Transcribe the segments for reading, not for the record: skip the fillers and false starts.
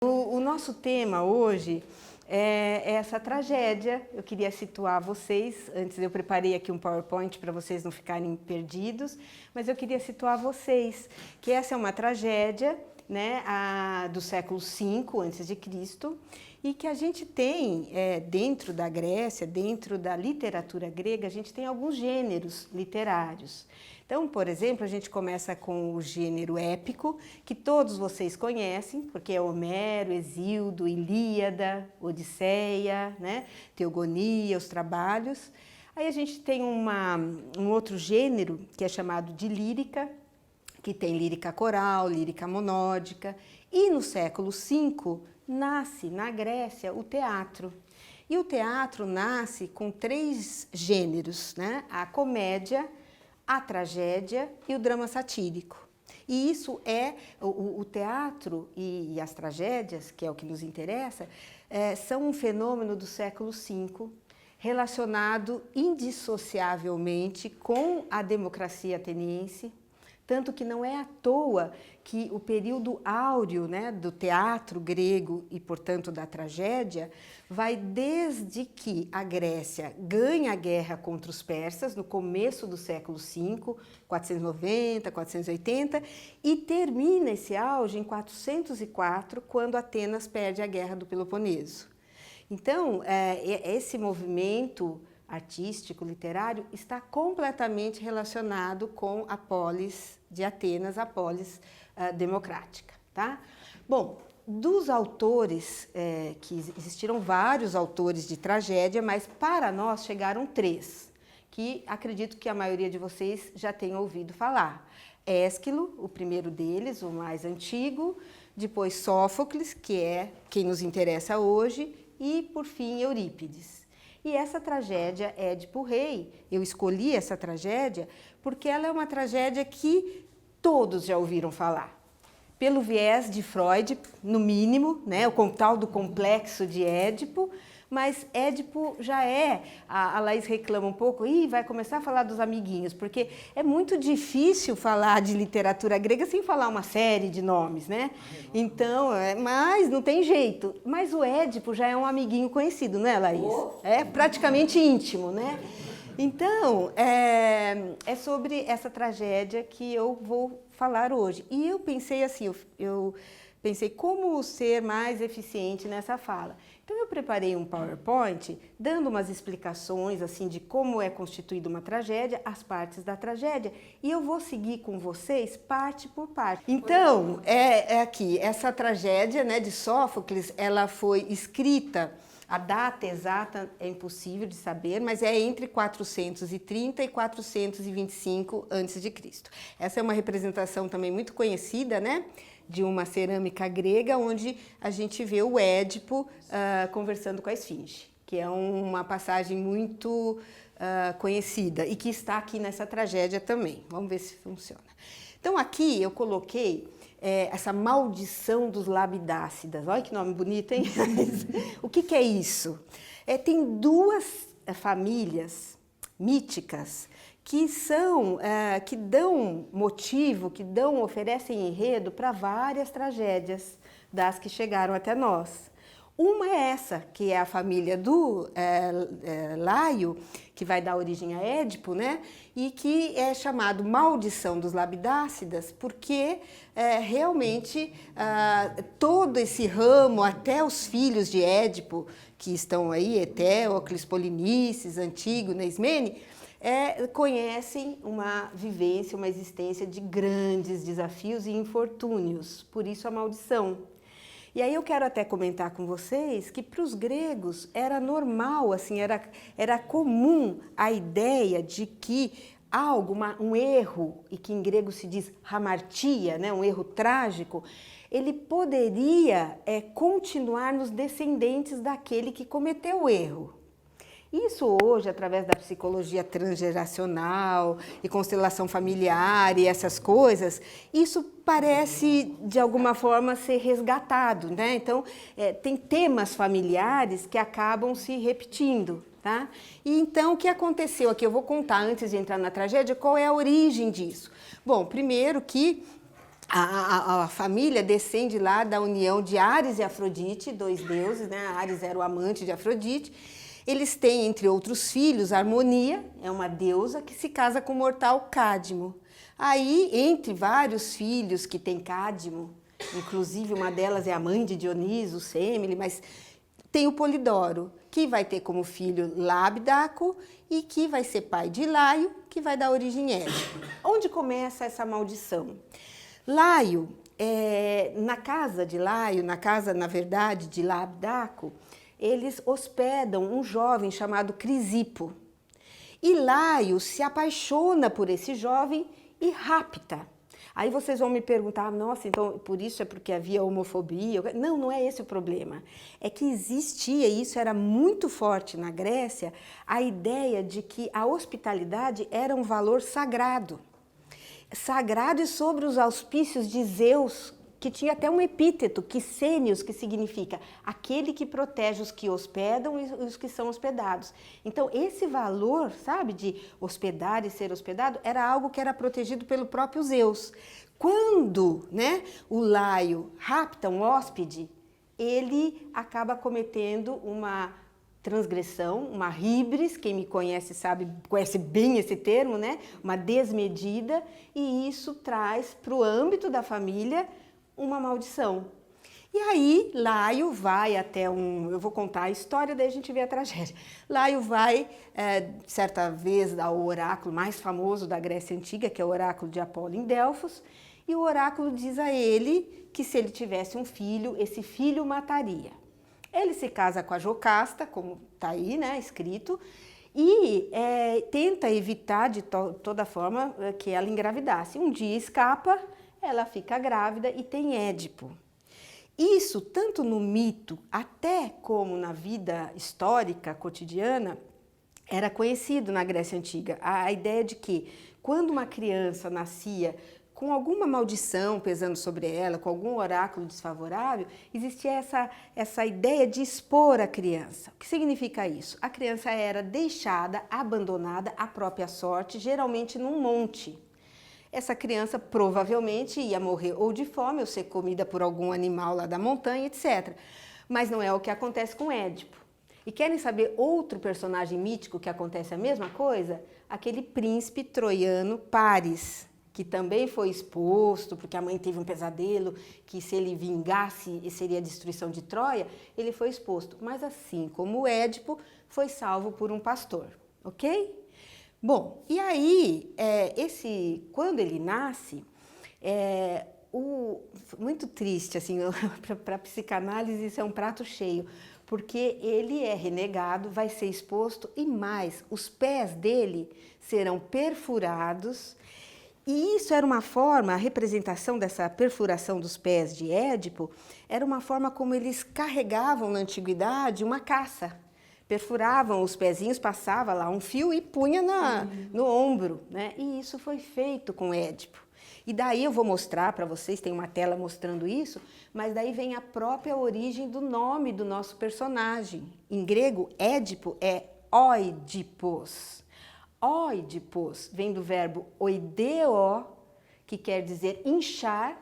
O nosso tema hoje é essa tragédia. Eu queria situar vocês, antes eu preparei aqui um PowerPoint para vocês não ficarem perdidos, mas eu queria situar vocês, que essa é uma tragédia, né, do século V a.C., e que a gente tem, dentro da Grécia, dentro da literatura grega, a gente tem alguns gêneros literários. Então, por exemplo, a gente começa com o gênero épico, que todos vocês conhecem, porque é Homero, Hesíodo, Ilíada, Odisseia, né? Teogonia, os trabalhos. Aí a gente tem um outro gênero, que é chamado de lírica, que tem lírica coral, lírica monódica. E no século V, nasce na Grécia o teatro. E o teatro nasce com 3 gêneros, né? A comédia, a tragédia e o drama satírico. E isso é, o teatro e as tragédias, que é o que nos interessa, são um fenômeno do século V, relacionado indissociavelmente com a democracia ateniense, tanto que não é à toa que o período áureo, né, do teatro grego e, portanto, da tragédia, vai desde que a Grécia ganha a guerra contra os persas, no começo do século V, 490, 480, e termina esse auge em 404, quando Atenas perde a guerra do Peloponeso. Então, esse movimento artístico, literário, está completamente relacionado com a polis de Atenas, a polis democrática, tá? Bom, dos autores, que existiram vários autores de tragédia, mas para nós chegaram 3, que acredito que a maioria de vocês já tenha ouvido falar. Ésquilo, o primeiro deles, o mais antigo, depois Sófocles, que é quem nos interessa hoje, e, por fim, Eurípides. E essa tragédia, Édipo Rei, eu escolhi essa tragédia porque ela é uma tragédia que todos já ouviram falar. Pelo viés de Freud, no mínimo, né, o tal do complexo de Édipo, mas Édipo já a Laís reclama um pouco, vai começar a falar dos amiguinhos, porque é muito difícil falar de literatura grega sem falar uma série de nomes, né? Então, mas não tem jeito. Mas o Édipo já é um amiguinho conhecido, não é, Laís? É praticamente íntimo, né? Então, é sobre essa tragédia que eu vou falar hoje. E eu pensei assim, eu pensei como ser mais eficiente nessa fala. Então, eu preparei um PowerPoint dando umas explicações assim de como é constituída uma tragédia, as partes da tragédia, e eu vou seguir com vocês parte por parte. Então, aqui, essa tragédia, né, de Sófocles, ela foi escrita, a data exata é impossível de saber, mas é entre 430 e 425 a.C. Essa é uma representação também muito conhecida, né, de uma cerâmica grega, onde a gente vê o Édipo conversando com a Esfinge, que é uma passagem muito conhecida e que está aqui nessa tragédia também. Vamos ver se funciona. Então, aqui eu coloquei essa maldição dos Labidácidas. Olha que nome bonito, hein? O que é isso? Tem 2 famílias míticas que dão motivo, oferecem enredo para várias tragédias das que chegaram até nós. Uma é essa, que é a família do Laio, que vai dar origem a Édipo, né? E que é chamado Maldição dos Labidácidas, porque realmente todo esse ramo, até os filhos de Édipo, que estão aí, Eteocles, Polinices, Antígona, Ismene, conhecem uma vivência, uma existência de grandes desafios e infortúnios, por isso a maldição. E aí eu quero até comentar com vocês que para os gregos era normal, assim, era comum a ideia de que um erro, e que em grego se diz hamartia, né, um erro trágico, ele poderia continuar nos descendentes daquele que cometeu o erro. Isso hoje, através da psicologia transgeracional e constelação familiar e essas coisas, isso parece, de alguma forma, ser resgatado, né? Então, tem temas familiares que acabam se repetindo, tá? E então, o que aconteceu aqui? Eu vou contar, antes de entrar na tragédia, qual é a origem disso. Bom, primeiro que A família descende lá da união de Áries e Afrodite, 2 deuses, né? Áries era o amante de Afrodite. Eles têm, entre outros filhos, Harmonia, é uma deusa que se casa com o mortal Cádmo. Aí, entre vários filhos que tem Cádmo, inclusive uma delas é a mãe de Dioniso, Semele, mas tem o Polidoro, que vai ter como filho Lábidaco e que vai ser pai de Laio, que vai dar origem a Édipo. Onde começa essa maldição? Laio, na casa de Laio, na casa, na verdade, de Lábidaco, eles hospedam um jovem chamado Crisipo. E Laio se apaixona por esse jovem e rapta. Aí vocês vão me perguntar, nossa, então por isso é porque havia homofobia? Não, não é esse o problema. É que existia, e isso era muito forte na Grécia, a ideia de que a hospitalidade era um valor sagrado. Sagrado e sobre os auspícios de Zeus, que tinha até um epíteto, Quissênios, que significa aquele que protege os que hospedam e os que são hospedados. Então, esse valor, sabe, de hospedar e ser hospedado, era algo que era protegido pelo próprio Zeus. Quando, né, o Laio rapta um hóspede, ele acaba cometendo uma transgressão, uma híbris, quem me conhece sabe, conhece bem esse termo, né, uma desmedida, e isso traz para o âmbito da família uma maldição. E aí, Laio vai até eu vou contar a história, daí a gente vê a tragédia. Laio vai, certa vez, ao oráculo mais famoso da Grécia Antiga, que é o oráculo de Apolo em Delfos, e o oráculo diz a ele que se ele tivesse um filho, esse filho mataria. Ele se casa com a Jocasta, como está aí, né, escrito, e tenta evitar de toda forma que ela engravidasse. Um dia escapa, ela fica grávida e tem Édipo. Isso, tanto no mito até como na vida histórica cotidiana, era conhecido na Grécia Antiga. A ideia de que quando uma criança nascia com alguma maldição pesando sobre ela, com algum oráculo desfavorável, existia essa ideia de expor a criança. O que significa isso? A criança era deixada, abandonada à própria sorte, geralmente num monte. Essa criança provavelmente ia morrer ou de fome, ou ser comida por algum animal lá da montanha, etc. Mas não é o que acontece com Édipo. E querem saber outro personagem mítico que acontece a mesma coisa? Aquele príncipe troiano Paris, que também foi exposto, porque a mãe teve um pesadelo, que se ele vingasse seria a destruição de Troia, ele foi exposto. Mas assim como o Édipo, foi salvo por um pastor, ok? Bom, e aí, quando ele nasce, muito triste, assim, para a psicanálise isso é um prato cheio, porque ele é renegado, vai ser exposto e mais, os pés dele serão perfurados. E isso era uma forma, a representação dessa perfuração dos pés de Édipo, era uma forma como eles carregavam na antiguidade uma caça. Perfuravam os pezinhos, passava lá um fio e punha no ombro, né? E isso foi feito com Édipo. E daí eu vou mostrar para vocês, tem uma tela mostrando isso, mas daí vem a própria origem do nome do nosso personagem. Em grego, Édipo é oidipos. Oidipos vem do verbo oideo, que quer dizer inchar,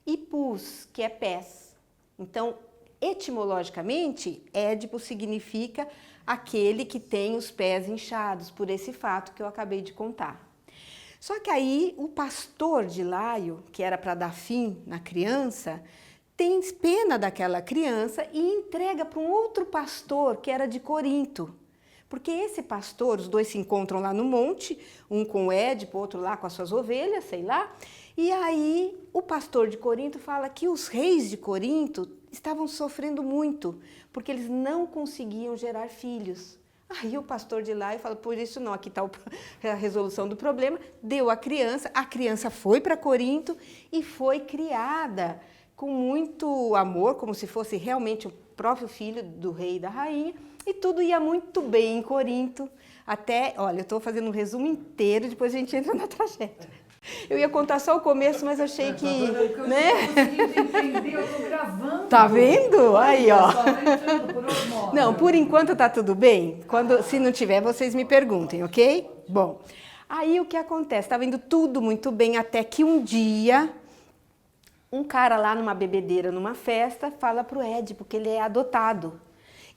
e pus, que é pés. Então, etimologicamente, Édipo significa aquele que tem os pés inchados, por esse fato que eu acabei de contar. Só que aí o pastor de Laio, que era para dar fim na criança, tem pena daquela criança e entrega para um outro pastor que era de Corinto. Porque esse pastor, os dois se encontram lá no monte, um com o Édipo, outro lá com as suas ovelhas, sei lá. E aí o pastor de Corinto fala que os reis de Corinto estavam sofrendo muito, porque eles não conseguiam gerar filhos. Aí o pastor de lá fala, por isso não, aqui está a resolução do problema, deu a criança foi para Corinto e foi criada com muito amor, como se fosse realmente o próprio filho do rei e da rainha, e tudo ia muito bem em Corinto, até, olha, eu estou fazendo um resumo inteiro, depois a gente entra na tragédia. Eu ia contar só o começo, mas achei que, eu tô gravando. Tá vendo? Aí, ó. Não, por enquanto tá tudo bem. Se não tiver, vocês me perguntem, ok? Bom, aí o que acontece? Estava indo tudo muito bem até que um dia Um cara lá numa bebedeira, numa festa, fala para o Édipo que ele é adotado.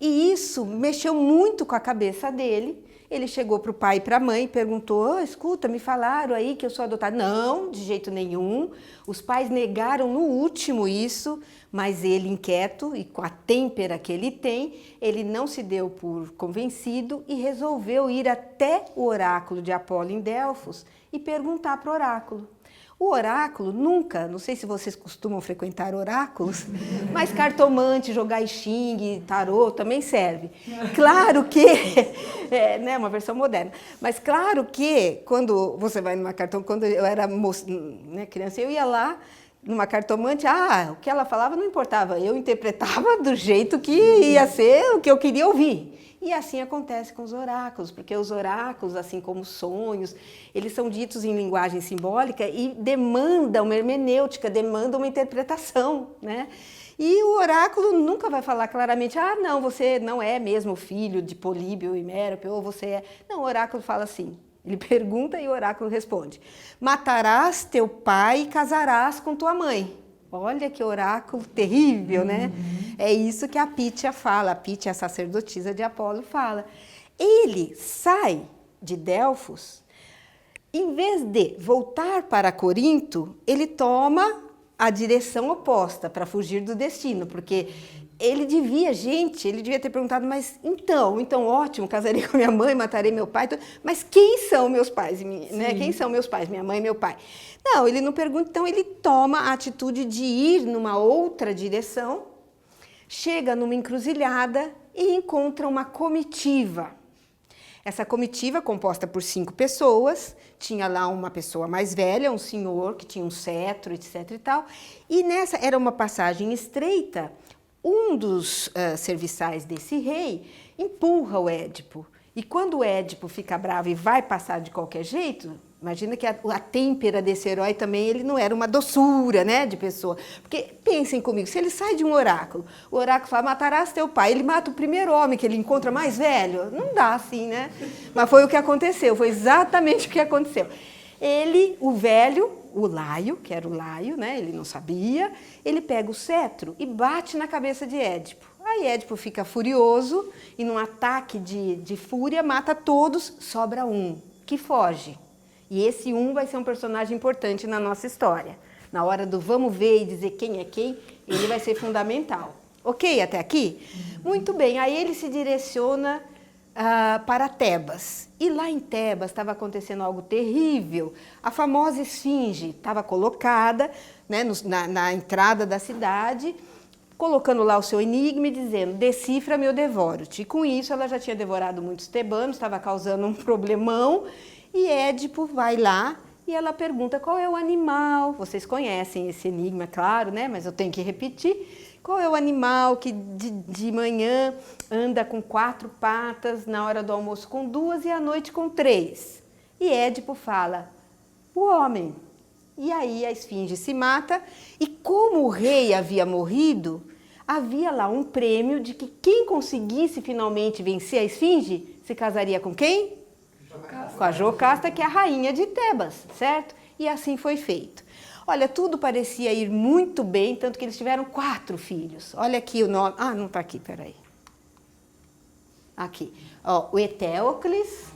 E isso mexeu muito com a cabeça dele. Ele chegou para o pai e para a mãe e perguntou: escuta, me falaram aí que eu sou adotado. Não, de jeito nenhum. Os pais negaram no último isso, mas ele, inquieto e com a têmpera que ele tem, ele não se deu por convencido e resolveu ir até o oráculo de Apolo em Delfos e perguntar para o oráculo. O oráculo nunca, não sei se vocês costumam frequentar oráculos, mas cartomante, jogar xing, tarô também serve. Claro que, né, uma versão moderna, mas claro que quando você vai numa cartomante, quando eu era criança, eu ia lá numa cartomante, o que ela falava não importava, eu interpretava do jeito que ia ser o que eu queria ouvir. E assim acontece com os oráculos, porque os oráculos, assim como os sonhos, eles são ditos em linguagem simbólica e demandam uma hermenêutica, demandam uma interpretação, né? E o oráculo nunca vai falar claramente, não, você não é mesmo filho de Políbio e Mérope, ou você é... Não, o oráculo fala assim, ele pergunta e o oráculo responde: matarás teu pai e casarás com tua mãe. Olha que oráculo terrível, né? É isso que a Pítia fala. A Pítia, a sacerdotisa de Apolo, fala. Ele sai de Delfos, em vez de voltar para Corinto, ele toma a direção oposta para fugir do destino, porque ele devia ter perguntado, mas então ótimo, casarei com minha mãe, matarei meu pai, mas quem são meus pais, né? Quem são meus pais, minha mãe e meu pai? Não, ele não pergunta, então ele toma a atitude de ir numa outra direção, chega numa encruzilhada e encontra uma comitiva. Essa comitiva, composta por 5 pessoas, tinha lá uma pessoa mais velha, um senhor que tinha um cetro, etc. e tal, e nessa era uma passagem estreita. Um dos serviçais desse rei empurra o Édipo. E quando o Édipo fica bravo e vai passar de qualquer jeito, imagina que a têmpera desse herói também, ele não era uma doçura, né, de pessoa. Porque pensem comigo, se ele sai de um oráculo, o oráculo fala, matarás teu pai, ele mata o primeiro homem que ele encontra mais velho, não dá assim, né? Mas foi o que aconteceu, foi exatamente o que aconteceu. Ele, o velho, o Laio, que era o Laio, né, ele não sabia, ele pega o cetro e bate na cabeça de Édipo. Aí Édipo fica furioso e num ataque de fúria mata todos, sobra um, que foge. E esse um vai ser um personagem importante na nossa história. Na hora do vamos ver e dizer quem é quem, ele vai ser fundamental. Ok até aqui? Muito bem, aí ele se direciona para Tebas. E lá em Tebas estava acontecendo algo terrível. A famosa esfinge estava colocada, né, na entrada da cidade, colocando lá o seu enigma e dizendo, decifra-me ou devoro-te. E com isso ela já tinha devorado muitos tebanos, estava causando um problemão, e Édipo vai lá e ela pergunta qual é o animal. Vocês conhecem esse enigma, claro, né? Mas eu tenho que repetir. Qual é o animal que de manhã anda com 4 patas, na hora do almoço com 2 e à noite com 3? E Édipo fala, o homem. E aí a esfinge se mata, e como o rei havia morrido, havia lá um prêmio de que quem conseguisse finalmente vencer a esfinge se casaria com quem? Com a Jocasta, que é a rainha de Tebas, certo? E assim foi feito. Olha, tudo parecia ir muito bem, tanto que eles tiveram 4 filhos. Olha aqui o nome... não está aqui, peraí. Aqui. Ó, o Eteocles,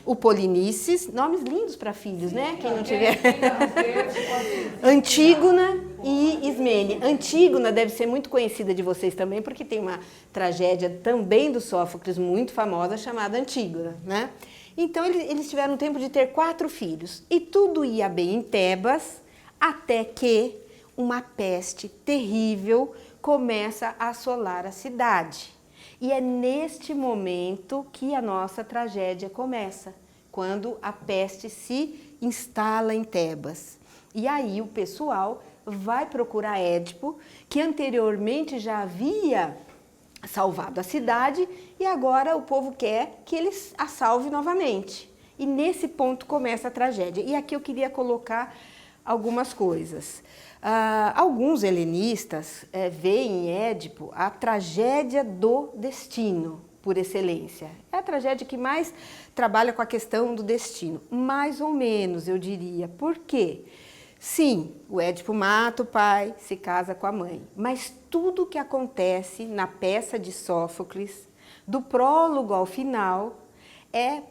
o Polinices, nomes lindos para filhos, né? Quem não tiver... Antígona e Ismênia. Antígona deve ser muito conhecida de vocês também, porque tem uma tragédia também do Sófocles muito famosa, chamada Antígona, né? Então, eles tiveram tempo de ter 4 filhos. E tudo ia bem em Tebas, até que uma peste terrível começa a assolar a cidade. E é neste momento que a nossa tragédia começa, quando a peste se instala em Tebas. E aí o pessoal vai procurar Édipo, que anteriormente já havia salvado a cidade, e agora o povo quer que ele a salve novamente. E nesse ponto começa a tragédia. E aqui eu queria colocar algumas coisas. Alguns helenistas veem em Édipo a tragédia do destino, por excelência. É a tragédia que mais trabalha com a questão do destino. Mais ou menos, eu diria. Por quê? Sim, o Édipo mata o pai, se casa com a mãe, mas tudo que acontece na peça de Sófocles, do prólogo ao final, é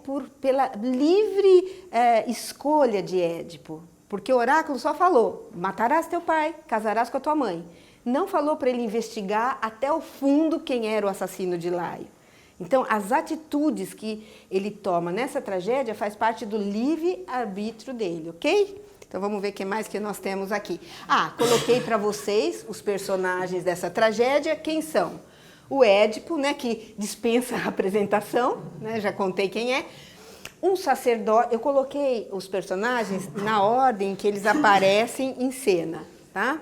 pela livre escolha de Édipo, porque o oráculo só falou, matarás teu pai, casarás com a tua mãe. Não falou para ele investigar até o fundo quem era o assassino de Laio. Então, as atitudes que ele toma nessa tragédia faz parte do livre-arbítrio dele, ok? Então, vamos ver o que mais que nós temos aqui. Coloquei para vocês os personagens dessa tragédia. Quem são? O Édipo, né, que dispensa a apresentação, né, já contei quem é. Um sacerdote, eu coloquei os personagens na ordem que eles aparecem em cena, tá?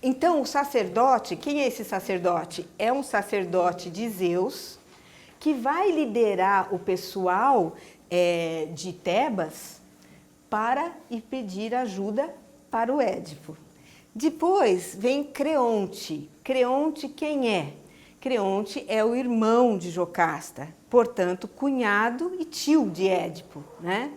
Então, o sacerdote, quem é esse sacerdote? É um sacerdote de Zeus que vai liderar o pessoal de Tebas para ir pedir ajuda para o Édipo. Depois vem Creonte. Creonte quem é? Creonte é o irmão de Jocasta, portanto, cunhado e tio de Édipo, né?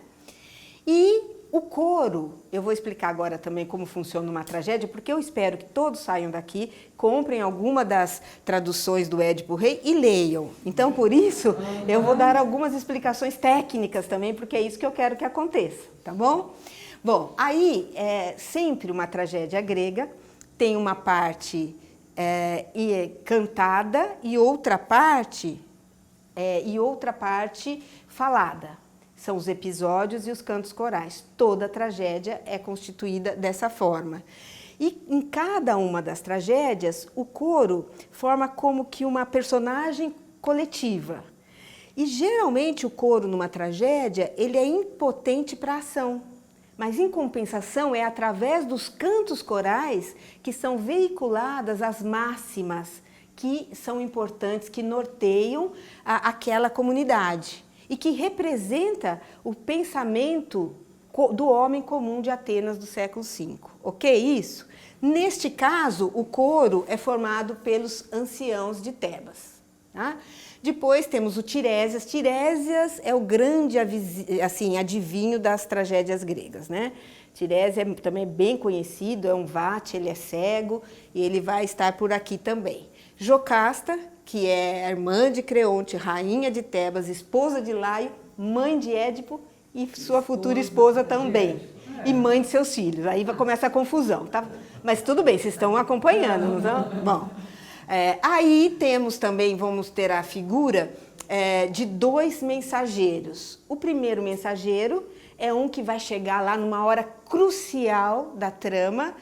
E o coro, eu vou explicar agora também como funciona uma tragédia, porque eu espero que todos saiam daqui, comprem alguma das traduções do Édipo Rei e leiam. Então, por isso, eu vou dar algumas explicações técnicas também, porque é isso que eu quero que aconteça, tá bom? Bom, aí, sempre uma tragédia grega tem uma parte cantada e outra parte falada. São os episódios e os cantos corais. Toda tragédia é constituída dessa forma. E em cada uma das tragédias, o coro forma como que uma personagem coletiva. E geralmente o coro numa tragédia, ele é impotente para a ação. Mas em compensação é através dos cantos corais que são veiculadas as máximas que são importantes, que norteiam aquela comunidade. E que representa o pensamento do homem comum de Atenas do século V. Ok isso? Neste caso, o coro é formado pelos anciãos de Tebas. Tá? Depois temos o Tiresias. Tiresias é o grande adivinho das tragédias gregas, né? Tiresias é também bem conhecido, é um vate, ele é cego e ele vai estar por aqui também. Jocasta, que é a irmã de Creonte, rainha de Tebas, esposa de Laio, mãe de Édipo e sua futura esposa também. E mãe de seus filhos. Aí começa a confusão, tá? Mas tudo bem, vocês estão acompanhando, não estão? Bom, aí temos também, vamos ter a figura de dois mensageiros. O primeiro mensageiro é um que vai chegar lá numa hora crucial da trama,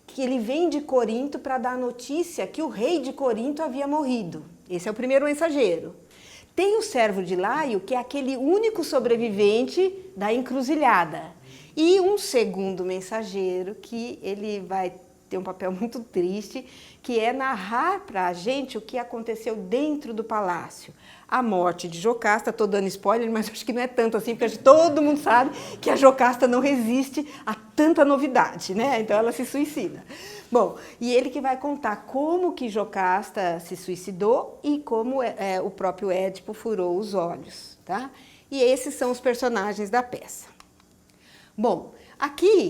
que ele vem de Corinto para dar a notícia que o rei de Corinto havia morrido. Esse é o primeiro mensageiro. Tem o servo de Laio, que é aquele único sobrevivente da encruzilhada. E um segundo mensageiro, que ele vai ter um papel muito triste, que é narrar para a gente o que aconteceu dentro do palácio. A morte de Jocasta, estou dando spoiler, mas acho que não é tanto assim, porque todo mundo sabe que a Jocasta não resiste a tanta novidade, né? Então ela se suicida. Bom, e ele que vai contar como que Jocasta se suicidou e como o próprio Édipo furou os olhos, tá? E esses são os personagens da peça. Bom,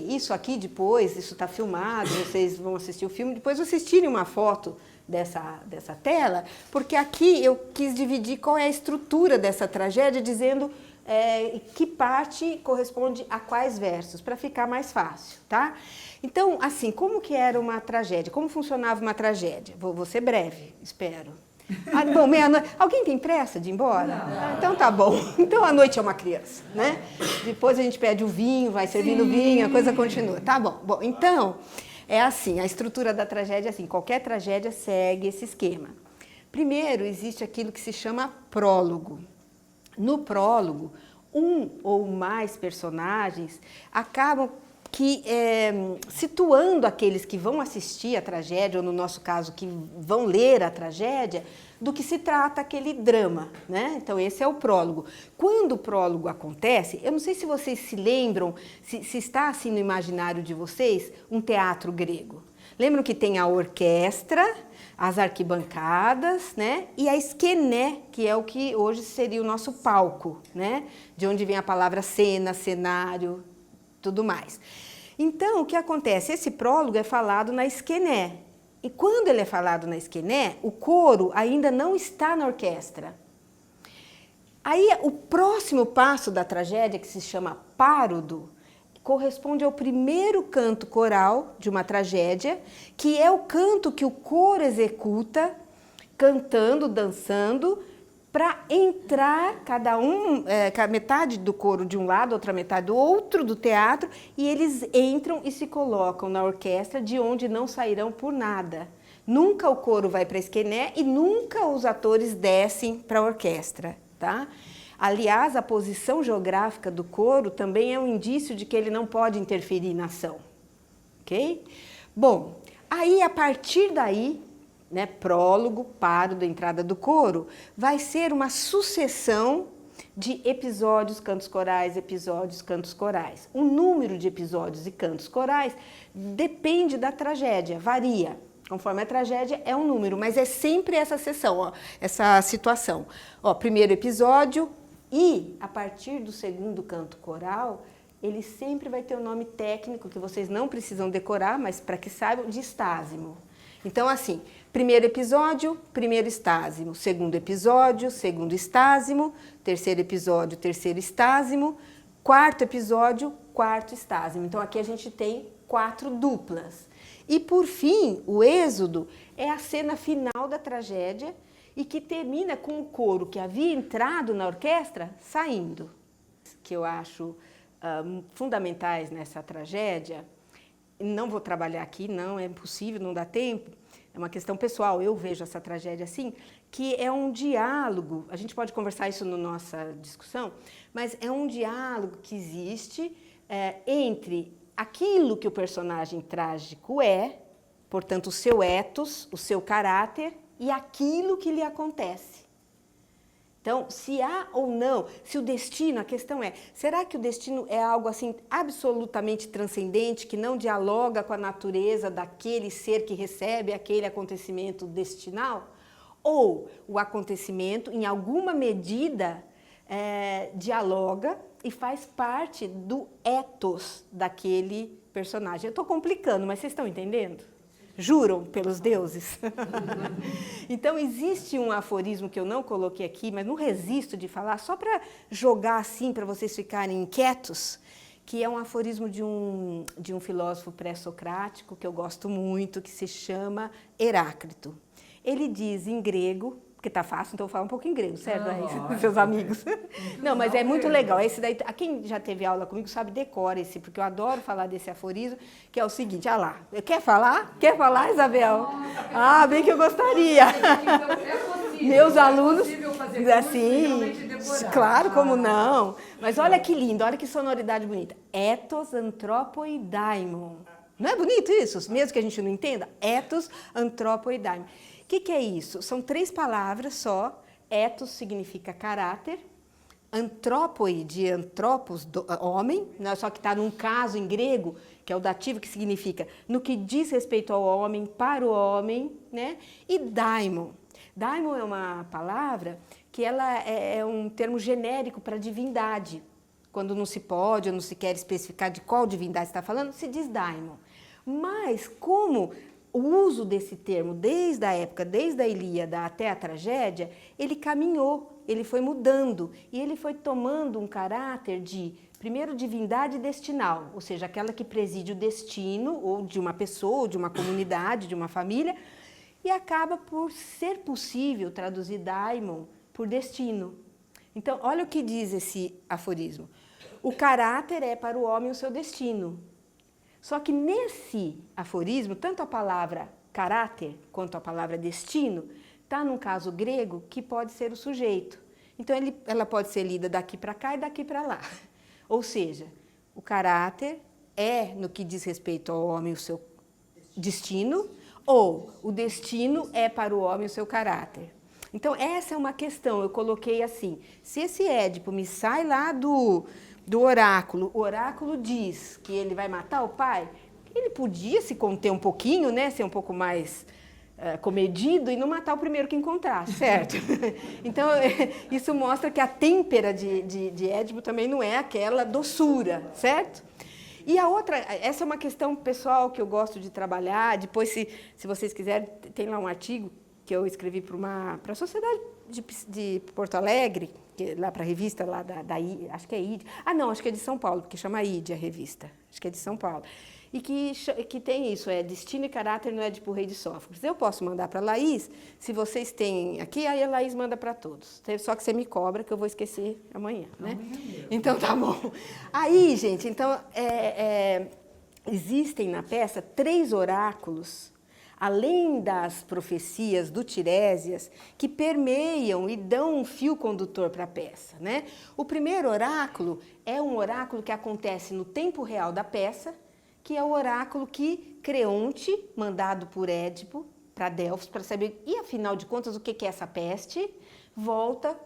isso aqui depois, isso está filmado, vocês vão assistir o filme, depois vocês tirem uma foto dessa tela, porque aqui eu quis dividir qual é a estrutura dessa tragédia, dizendo que parte corresponde a quais versos, para ficar mais fácil, tá? Então, assim, como que era uma tragédia? Como funcionava uma tragédia? Vou ser breve, espero. Bom, meia-noite. Alguém tem pressa de ir embora? Não. Então tá bom. Então a noite é uma criança, né? Depois a gente pede o vinho, vai servindo vinho, a coisa continua. Tá bom. Bom, então é assim, a estrutura da tragédia é assim, qualquer tragédia segue esse esquema. Primeiro, existe aquilo que se chama prólogo. No prólogo, um ou mais personagens acabam situando aqueles que vão assistir a tragédia, ou no nosso caso, que vão ler a tragédia, do que se trata aquele drama, né? Então, esse é o prólogo. Quando o prólogo acontece, eu não sei se vocês se lembram, se está assim no imaginário de vocês, um teatro grego. Lembram que tem a orquestra, as arquibancadas, né? E a esquené, que é o que hoje seria o nosso palco, né? De onde vem a palavra cena, cenário, tudo mais. Então, o que acontece? Esse prólogo é falado na esquené. E quando ele é falado na esquené, o coro ainda não está na orquestra. Aí, o próximo passo da tragédia, que se chama párodo, corresponde ao primeiro canto coral de uma tragédia, que é o canto que o coro executa, cantando, dançando, para entrar, cada metade do coro de um lado, outra metade do outro do teatro, e eles entram e se colocam na orquestra, de onde não sairão por nada. Nunca o coro vai para a esquené e nunca os atores descem para a orquestra. Tá? Aliás, a posição geográfica do coro também é um indício de que ele não pode interferir na ação. Ok? Bom, aí a partir daí, né, prólogo, párodo, entrada do coro, vai ser uma sucessão de episódios, cantos corais, episódios, cantos corais. O número de episódios e cantos corais depende da tragédia, varia. Conforme a tragédia é um número, mas é sempre essa sessão, ó, essa situação. Ó, primeiro episódio e, a partir do segundo canto coral, ele sempre vai ter um nome técnico que vocês não precisam decorar, mas para que saibam, de estásimo. Então, assim, primeiro episódio, primeiro estásimo. Segundo episódio, segundo estásimo. Terceiro episódio, terceiro estásimo. Quarto episódio, quarto estásimo. Então, aqui a gente tem 4 duplas. E, por fim, o êxodo é a cena final da tragédia e que termina com o coro que havia entrado na orquestra saindo. Que eu acho fundamentais nessa tragédia, não vou trabalhar aqui, não é impossível, não dá tempo, é uma questão pessoal, eu vejo essa tragédia assim, que é um diálogo, a gente pode conversar isso na nossa discussão, mas é um diálogo que existe entre aquilo que o personagem trágico é, portanto, o seu ethos, o seu caráter, e aquilo que lhe acontece. Então, se há ou não, se o destino, a questão é, será que o destino é algo assim absolutamente transcendente, que não dialoga com a natureza daquele ser que recebe aquele acontecimento destinal? Ou o acontecimento, em alguma medida, dialoga e faz parte do ethos daquele personagem? Eu estou complicando, mas vocês estão entendendo? Juram pelos deuses? Então, existe um aforismo que eu não coloquei aqui, mas não resisto de falar, só para jogar assim, para vocês ficarem inquietos, que é um aforismo de um filósofo pré-socrático, que eu gosto muito, que se chama Heráclito. Ele diz em grego, porque tá fácil, então eu vou falar um pouco em grego, certo? Não, seus amigos. Não, mas é muito legal. Esse daí, quem já teve aula comigo sabe, decora esse, porque eu adoro falar desse aforismo, que é o seguinte, olha lá. Quer falar? Quer falar, Isabel? Ah, bem que eu gostaria. Meus alunos, assim, claro, como não. Mas olha que lindo, olha que sonoridade bonita. Ethos, antropoi, daimon. Não é bonito isso? Mesmo que a gente não entenda? Ethos, antropoi, daimon. O que é isso? São 3 palavras só. Ethos significa caráter, antropoi, de antropos, homem, né? Só que está num caso em grego, que é o dativo, que significa no que diz respeito ao homem, para o homem, né? E daimon. Daimon é uma palavra que ela é um termo genérico para divindade. Quando não se pode ou não se quer especificar de qual divindade está falando, se diz daimon. Mas como o uso desse termo, desde a época, desde a Ilíada até a tragédia, ele caminhou, ele foi mudando e ele foi tomando um caráter de, primeiro, divindade destinal, ou seja, aquela que preside o destino ou de uma pessoa, ou de uma comunidade, de uma família, e acaba por ser possível traduzir daimon por destino. Então, olha o que diz esse aforismo. O caráter é para o homem o seu destino. Só que nesse aforismo, tanto a palavra caráter quanto a palavra destino, está num caso grego que pode ser o sujeito. Então, ela pode ser lida daqui para cá e daqui para lá. Ou seja, o caráter é, no que diz respeito ao homem, o seu destino, ou o destino é para o homem o seu caráter. Então, essa é uma questão, eu coloquei assim, se esse Édipo me sai lá do oráculo, o oráculo diz que ele vai matar o pai, ele podia se conter um pouquinho, né, ser um pouco mais comedido e não matar o primeiro que encontrar, certo? Então, isso mostra que a têmpera de Édipo também não é aquela doçura, certo? E a outra, essa é uma questão pessoal que eu gosto de trabalhar. Depois, se vocês quiserem, tem lá um artigo que eu escrevi para a Sociedade de Porto Alegre, lá para a revista lá acho que é ID. Ah, não, acho que é de São Paulo, porque chama ID a revista. Acho que é de São Paulo. E que tem isso, Destino e Caráter no Édipo Rei de Sófocles. Eu posso mandar para a Laís, se vocês têm aqui, aí a Laís manda para todos. Só que você me cobra, que eu vou esquecer amanhã, né? Então, tá bom. Aí, gente, então, existem na peça 3 oráculos, além das profecias do Tiresias, que permeiam e dão um fio condutor para a peça, né? O primeiro oráculo é um oráculo que acontece no tempo real da peça, que é o oráculo que Creonte, mandado por Édipo para Delfos, para saber, e afinal de contas, o que é essa peste, volta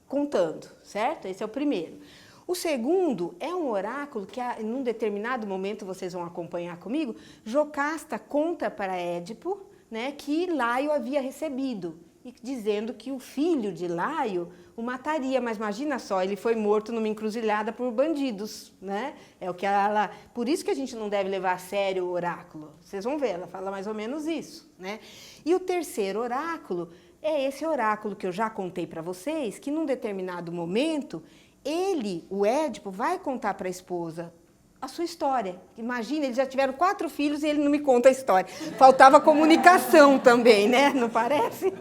contando, certo? Esse é o primeiro. O segundo é um oráculo que, num determinado momento, vocês vão acompanhar comigo, Jocasta conta para Édipo, né, que Laio havia recebido, e dizendo que o filho de Laio o mataria, mas imagina só, ele foi morto numa encruzilhada por bandidos, né? É o que ela, por isso que a gente não deve levar a sério o oráculo. Vocês vão ver, ela fala mais ou menos isso, né? E o terceiro oráculo é esse oráculo que eu já contei para vocês, que num determinado momento ele, o Édipo, vai contar para a esposa a sua história. Imagina, eles já tiveram 4 filhos e ele não me conta a história. Faltava comunicação também, né? Não parece?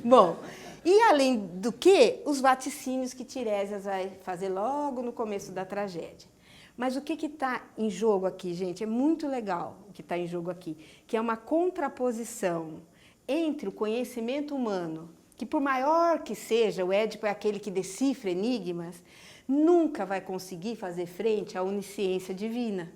Bom, e além do que, os vaticínios que Tiresias vai fazer logo no começo da tragédia. Mas o que está em jogo aqui, gente? É muito legal o que está em jogo aqui, que é uma contraposição entre o conhecimento humano, que por maior que seja, o Édipo é aquele que decifra enigmas, nunca vai conseguir fazer frente à onisciência divina,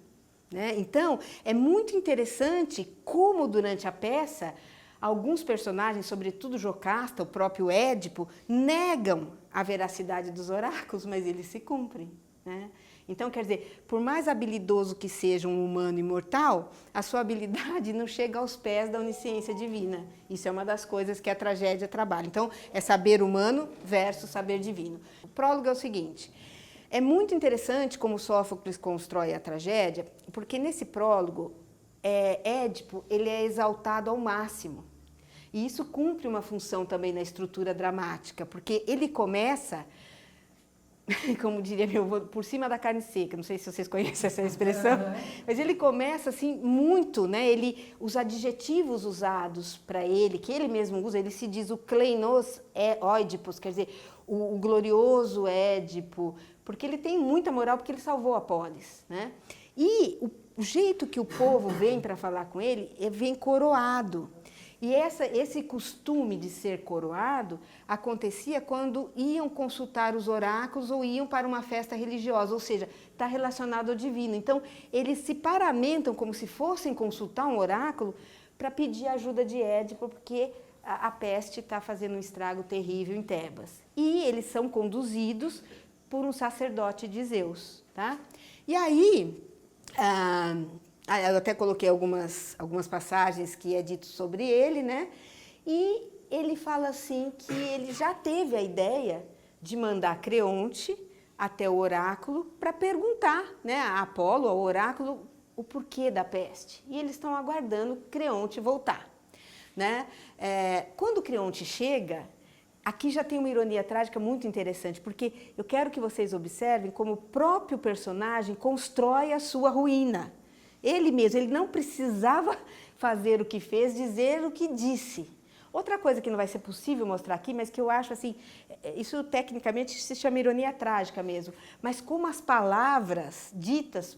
né? Então, é muito interessante como durante a peça alguns personagens, sobretudo Jocasta, o próprio Édipo, negam a veracidade dos oráculos, mas eles se cumprem, né? Então, quer dizer, por mais habilidoso que seja um humano imortal, a sua habilidade não chega aos pés da onisciência divina. Isso é uma das coisas que a tragédia trabalha. Então, é saber humano versus saber divino. O prólogo é o seguinte: é muito interessante como Sófocles constrói a tragédia, porque nesse prólogo, Édipo ele é exaltado ao máximo. E isso cumpre uma função também na estrutura dramática, porque ele começa, como diria meu avô, por cima da carne seca. Não sei se vocês conhecem essa expressão, mas ele começa assim muito, né? Os adjetivos usados para ele, que ele mesmo usa, ele se diz o kleinos Oidipus, quer dizer, o glorioso Édipo, porque ele tem muita moral, porque ele salvou a polis, né? E o jeito que o povo vem para falar com ele, vem coroado. E esse costume de ser coroado acontecia quando iam consultar os oráculos ou iam para uma festa religiosa, ou seja, está relacionado ao divino. Então, eles se paramentam como se fossem consultar um oráculo para pedir ajuda de Édipo, porque a peste está fazendo um estrago terrível em Tebas. E eles são conduzidos por um sacerdote de Zeus, tá? E aí, eu até coloquei algumas passagens que é dito sobre ele, né? E ele fala assim que ele já teve a ideia de mandar Creonte até o oráculo para perguntar, né, a Apolo, ao oráculo, o porquê da peste. E eles estão aguardando Creonte voltar, né? Quando Creonte chega, aqui já tem uma ironia trágica muito interessante, porque eu quero que vocês observem como o próprio personagem constrói a sua ruína. Ele mesmo, ele não precisava fazer o que fez, dizer o que disse. Outra coisa que não vai ser possível mostrar aqui, mas que eu acho assim, isso tecnicamente se chama ironia trágica mesmo, mas como as palavras ditas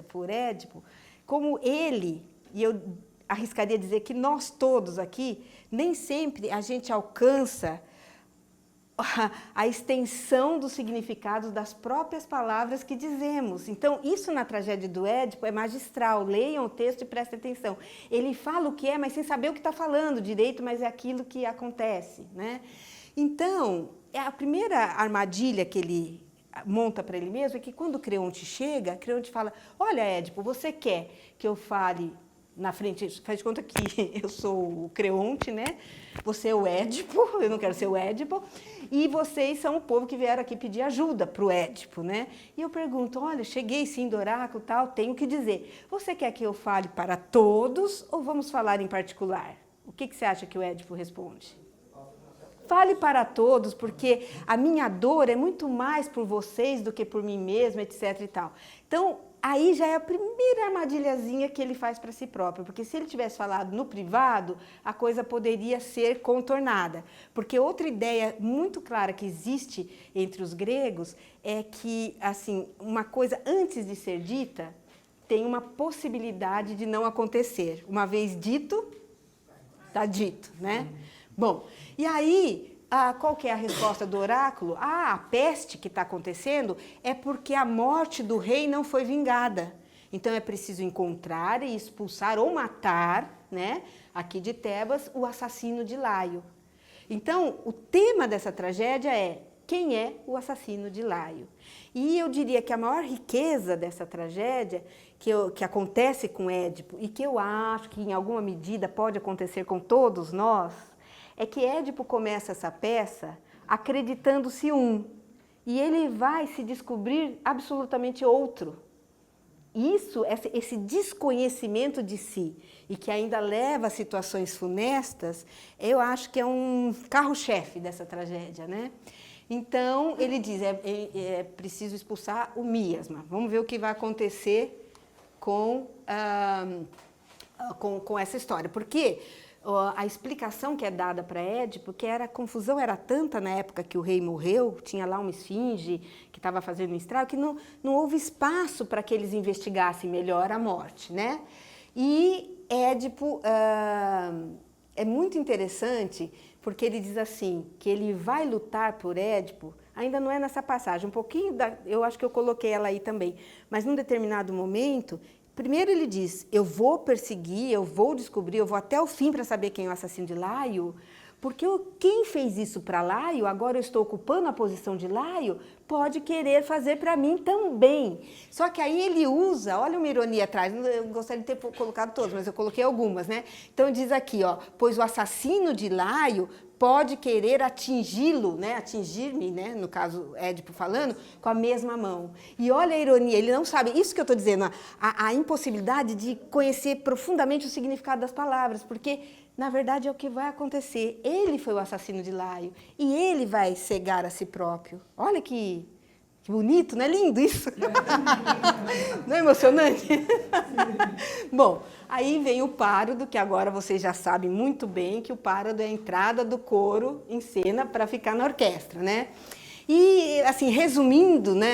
por Édipo, como ele, e eu arriscaria dizer que nós todos aqui, nem sempre a gente alcança a extensão dos significados das próprias palavras que dizemos. Então, isso na tragédia do Édipo é magistral. Leiam o texto e prestem atenção. Ele fala o que é, mas sem saber o que está falando direito, mas é aquilo que acontece, né? Então, a primeira armadilha que ele monta para ele mesmo é que quando Creonte chega, Creonte fala: olha, Édipo, você quer que eu fale na frente, faz de conta que eu sou o Creonte, né? Você é o Édipo, eu não quero ser o Édipo, e vocês são o povo que vieram aqui pedir ajuda para o Édipo, né? E eu pergunto, olha, cheguei sim do oráculo, tal, tenho que dizer, você quer que eu fale para todos ou vamos falar em particular? O que você acha que o Édipo responde? Fale para todos, porque a minha dor é muito mais por vocês do que por mim mesmo, etc. e tal. Então, aí já é a primeira armadilhazinha que ele faz para si próprio, porque se ele tivesse falado no privado, a coisa poderia ser contornada. Porque outra ideia muito clara que existe entre os gregos é que, assim, uma coisa antes de ser dita tem uma possibilidade de não acontecer. Uma vez dito, está dito, né? Bom, e aí, qual que é a resposta do oráculo? A peste que está acontecendo é porque a morte do rei não foi vingada. Então é preciso encontrar e expulsar ou matar, né, aqui de Tebas, o assassino de Laio. Então, o tema dessa tragédia é quem é o assassino de Laio. E eu diria que a maior riqueza dessa tragédia, que acontece com Édipo, e que eu acho que em alguma medida pode acontecer com todos nós, é que Édipo começa essa peça acreditando-se um, e ele vai se descobrir absolutamente outro. Isso, esse desconhecimento de si, e que ainda leva a situações funestas, eu acho que é um carro-chefe dessa tragédia, né? Então, ele diz, é preciso expulsar o miasma. Vamos ver o que vai acontecer com essa história. Porque a explicação que é dada para Édipo, que a confusão era tanta na época que o rei morreu, tinha lá uma esfinge que estava fazendo um estrago, que não houve espaço para que eles investigassem melhor a morte, né? E Édipo é muito interessante, porque ele diz assim, que ele vai lutar por Édipo, ainda não é nessa passagem, um pouquinho, eu acho que eu coloquei ela aí também, mas num determinado momento, primeiro ele diz, eu vou perseguir, eu vou descobrir, eu vou até o fim para saber quem é o assassino de Laio, porque quem fez isso para Laio, agora eu estou ocupando a posição de Laio, pode querer fazer para mim também. Só que aí ele usa, olha uma ironia atrás, eu gostaria de ter colocado todas, mas eu coloquei algumas, né? Então diz aqui, ó, pois o assassino de Laio pode querer atingi-lo, né? Atingir-me, né? No caso Édipo falando, com a mesma mão. E olha a ironia, ele não sabe, isso que eu estou dizendo, a impossibilidade de conhecer profundamente o significado das palavras, porque na verdade é o que vai acontecer. Ele foi o assassino de Laio e ele vai cegar a si próprio. Olha que bonito, não é lindo isso? Não é emocionante? Bom, aí vem o párodo, que agora vocês já sabem muito bem que o párodo é a entrada do coro em cena para ficar na orquestra, né? E, assim, resumindo, né,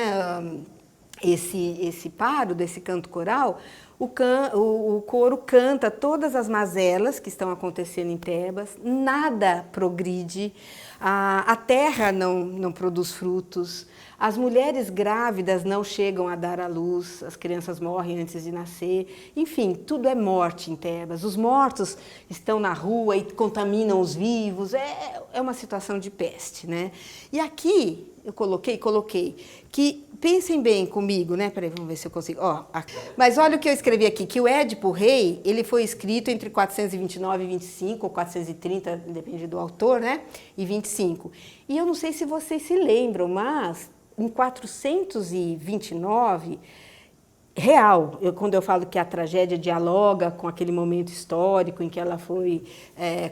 esse párodo, esse canto coral, o coro canta todas as mazelas que estão acontecendo em Tebas, nada progride, a terra não produz frutos, as mulheres grávidas não chegam a dar à luz, as crianças morrem antes de nascer, enfim, tudo é morte em Tebas. Os mortos estão na rua e contaminam os vivos, é uma situação de peste, né? E aqui eu coloquei, que pensem bem comigo, né? Peraí, vamos ver se eu consigo. Mas olha o que eu escrevi aqui, que o Édipo Rei, ele foi escrito entre 429 e 25, ou 430, depende do autor, né? E 25. E eu não sei se vocês se lembram, mas em 429, quando eu falo que a tragédia dialoga com aquele momento histórico em que ela foi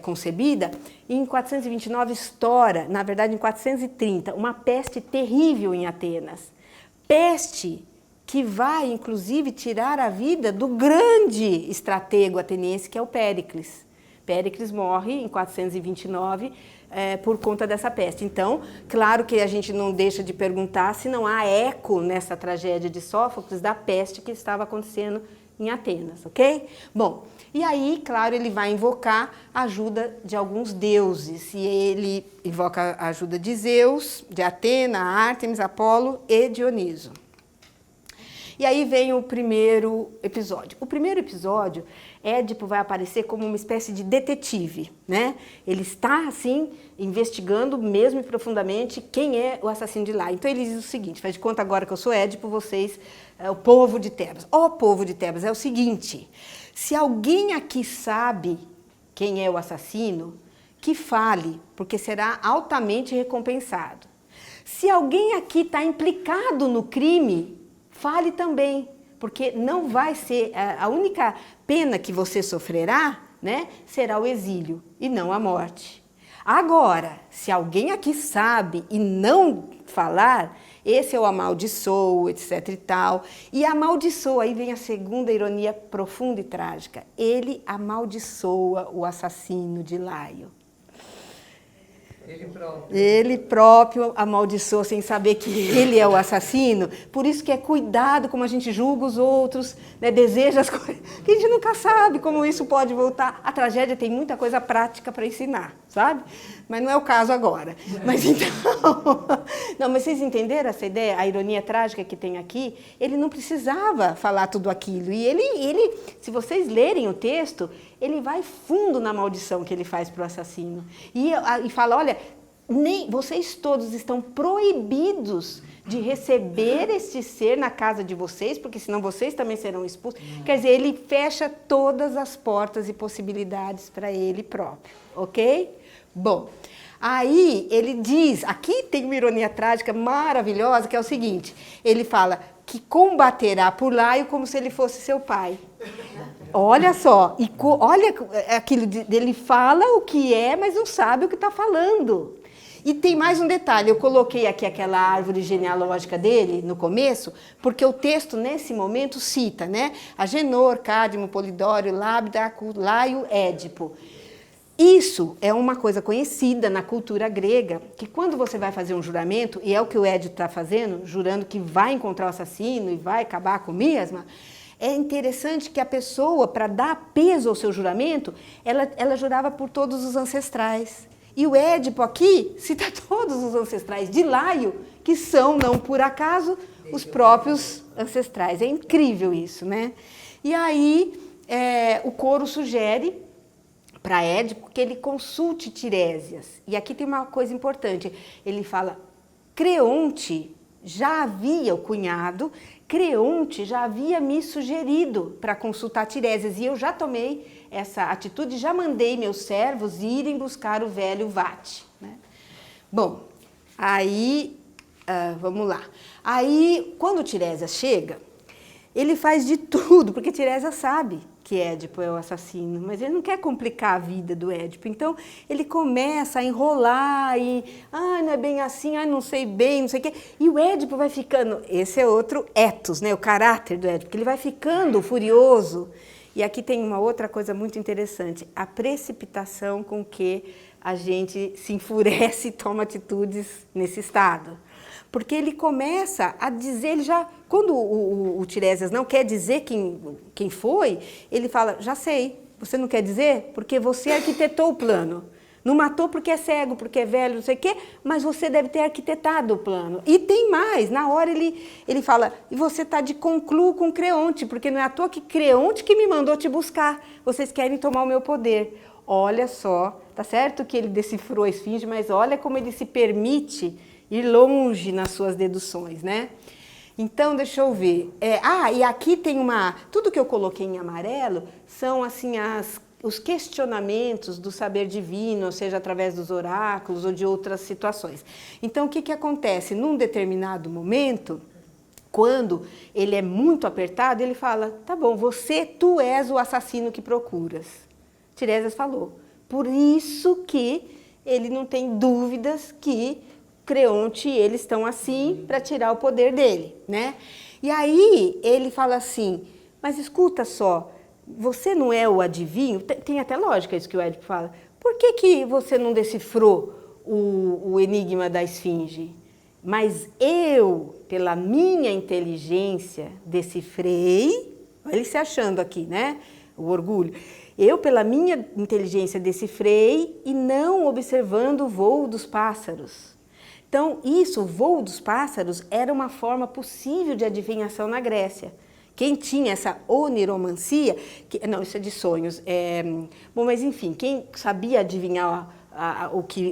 concebida, em 429 estoura, na verdade em 430, uma peste terrível em Atenas. Peste que vai, inclusive, tirar a vida do grande estratego ateniense, que é o Péricles. Péricles morre em 429 por conta dessa peste. Então, claro que a gente não deixa de perguntar se não há eco nessa tragédia de Sófocles da peste que estava acontecendo em Atenas, ok? Bom, e aí, claro, ele vai invocar a ajuda de alguns deuses, e ele invoca a ajuda de Zeus, de Atena, Ártemis, Apolo e Dioniso. E aí vem o primeiro episódio. O primeiro episódio, Édipo vai aparecer como uma espécie de detetive, né? Ele está, assim, investigando mesmo e profundamente quem é o assassino de Laio. Então ele diz o seguinte, faz de conta agora que eu sou Édipo, vocês, o povo de Tebas. Ó povo de Tebas, é o seguinte, se alguém aqui sabe quem é o assassino, que fale, porque será altamente recompensado. Se alguém aqui está implicado no crime, fale também, porque não vai ser, a única pena que você sofrerá, né, será o exílio e não a morte. Agora, se alguém aqui sabe e não falar, esse eu amaldiçoo, etc e tal. E amaldiçoa, aí vem a segunda ironia profunda e trágica. Ele amaldiçoa o assassino de Laio. Ele próprio amaldiçoou sem saber que ele é o assassino. Por isso que é cuidado como a gente julga os outros, né? Deseja as coisas, que a gente nunca sabe como isso pode voltar. A tragédia tem muita coisa prática para ensinar, sabe? Mas não é o caso agora. Mas então... Não, mas vocês entenderam essa ideia? A ironia trágica que tem aqui? Ele não precisava falar tudo aquilo. E ele, se vocês lerem o texto, ele vai fundo na maldição que ele faz para o assassino. E fala, olha, nem, vocês todos estão proibidos de receber este ser na casa de vocês, porque senão vocês também serão expulsos. Quer dizer, ele fecha todas as portas e possibilidades para ele próprio, ok? Bom, aí ele diz, aqui tem uma ironia trágica maravilhosa, que é o seguinte, ele fala que combaterá por Laio como se ele fosse seu pai. Olha só, e olha aquilo, ele fala o que é, mas não sabe o que está falando. E tem mais um detalhe, eu coloquei aqui aquela árvore genealógica dele no começo, porque o texto nesse momento cita, né? Agenor, Cádmo, Polidório, Labdaco, Laio, Édipo. Isso é uma coisa conhecida na cultura grega, que quando você vai fazer um juramento, e é o que o Édipo está fazendo, jurando que vai encontrar o assassino e vai acabar com o miasma, é interessante que a pessoa, para dar peso ao seu juramento, ela jurava por todos os ancestrais. E o Édipo aqui cita todos os ancestrais de Laio, que são, não por acaso, os próprios ancestrais. É incrível isso, né? E aí o coro sugere para Édipo que ele consulte Tiresias. E aqui tem uma coisa importante. Ele fala, Creonte já havia, o cunhado, Creonte já havia me sugerido para consultar Tiresias. E eu já tomei essa atitude, já mandei meus servos irem buscar o velho Vate. Né? Bom, aí, vamos lá. Aí, quando Tiresias chega, ele faz de tudo, porque Tiresias sabe que Édipo é o assassino, mas ele não quer complicar a vida do Édipo. Então, ele começa a enrolar e, não é bem assim, não sei bem, não sei o quê. E o Édipo vai ficando, esse é outro ethos, né, o caráter do Édipo, que ele vai ficando furioso. E aqui tem uma outra coisa muito interessante, a precipitação com que a gente se enfurece e toma atitudes nesse estado. Porque ele começa a dizer, ele já, quando o Tiresias não quer dizer quem foi, ele fala, já sei, você não quer dizer? Porque você arquitetou o plano. Não matou porque é cego, porque é velho, não sei o quê, mas você deve ter arquitetado o plano. E tem mais, na hora ele fala, e você está de concluo com Creonte, porque não é à toa que Creonte que me mandou te buscar, vocês querem tomar o meu poder. Olha só, tá certo que ele decifrou a esfinge, mas olha como ele se permite ir longe nas suas deduções, né? Então, deixa eu ver. E aqui tem tudo que eu coloquei em amarelo são, assim, os questionamentos do saber divino, ou seja, através dos oráculos ou de outras situações. Então, o que acontece? Num determinado momento, quando ele é muito apertado, ele fala, tá bom, tu és o assassino que procuras. Tiresias falou. Por isso que ele não tem dúvidas que Creonte e ele estão assim para tirar o poder dele, né? E aí ele fala assim, mas escuta só, você não é o adivinho? Tem até lógica isso que o Édipo fala. Por que você não decifrou o enigma da esfinge? Mas eu, pela minha inteligência, decifrei, olha ele se achando aqui, né? O orgulho. Eu, pela minha inteligência, decifrei e não observando o voo dos pássaros. Então, isso, o voo dos pássaros, era uma forma possível de adivinhação na Grécia. Quem tinha essa oniromancia, não, isso é de sonhos, bom, mas enfim, quem sabia adivinhar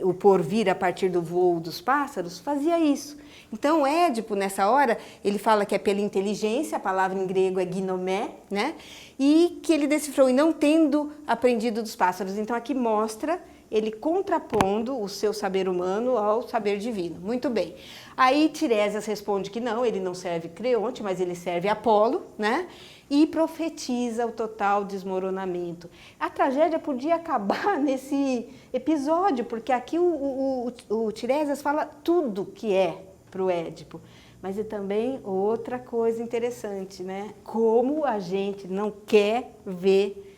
o porvir a partir do voo dos pássaros, fazia isso. Então, Édipo, nessa hora, ele fala que é pela inteligência, a palavra em grego é gnomé, né? E que ele decifrou, e não tendo aprendido dos pássaros. Então, aqui mostra ele contrapondo o seu saber humano ao saber divino. Muito bem. Aí Tiresias responde que não, ele não serve Creonte, mas ele serve Apolo, né? E profetiza o total desmoronamento. A tragédia podia acabar nesse episódio, porque aqui o Tiresias fala tudo que é para o Édipo. Mas é também outra coisa interessante, né? Como a gente não quer ver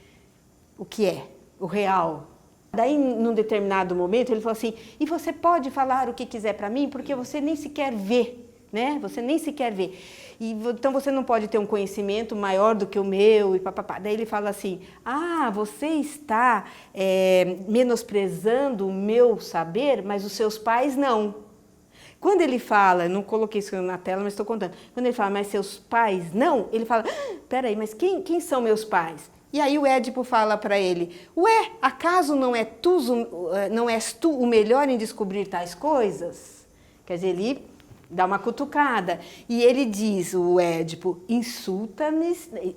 o que é, o real. Daí, num determinado momento, ele falou assim, e você pode falar o que quiser para mim, porque você nem sequer vê, né? Você nem sequer vê. E, então, você não pode ter um conhecimento maior do que o meu, e papapá. Daí ele fala assim, você está menosprezando o meu saber, mas os seus pais não. Quando ele fala, não coloquei isso na tela, mas estou contando. Quando ele fala, mas seus pais não, ele fala, peraí, mas quem são meus pais? E aí o Édipo fala para ele, ué, acaso não és tu o melhor em descobrir tais coisas? Quer dizer, ele dá uma cutucada. E ele diz, o Édipo,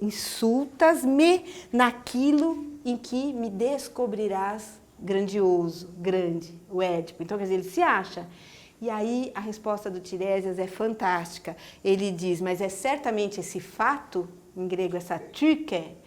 insultas-me naquilo em que me descobrirás grandioso, grande, o Édipo. Então, quer dizer, ele se acha. E aí a resposta do Tiresias é fantástica. Ele diz, mas é certamente esse fato, em grego essa tyke,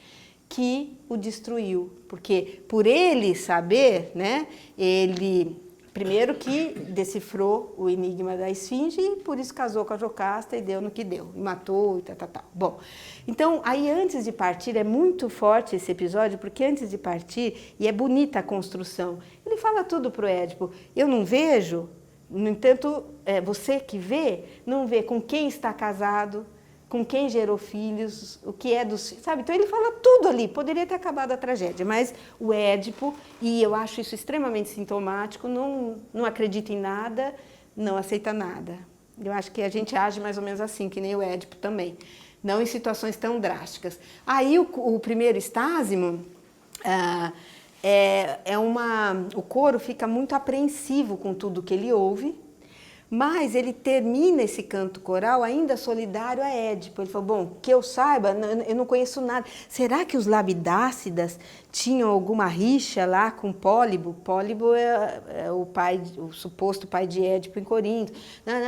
que o destruiu. Porque por ele saber, né, ele primeiro que decifrou o enigma da esfinge e por isso casou com a Jocasta e deu no que deu, e matou e tal. Bom, então aí antes de partir, é muito forte esse episódio, porque antes de partir, e é bonita a construção, ele fala tudo para o Édipo, eu não vejo, no entanto, você que vê, não vê com quem está casado, com quem gerou filhos, o que é dos filhos, sabe? Então ele fala tudo ali, poderia ter acabado a tragédia, mas o Édipo, e eu acho isso extremamente sintomático, não acredita em nada, não aceita nada. Eu acho que a gente age mais ou menos assim, que nem o Édipo também, não em situações tão drásticas. Aí o primeiro estásimo, o coro fica muito apreensivo com tudo que ele ouve, mas ele termina esse canto coral ainda solidário a Édipo. Ele falou, bom, que eu saiba, eu não conheço nada. Será que os Labidácidas tinham alguma rixa lá com Pólibo? Pólibo é o suposto pai de Édipo em Corinto.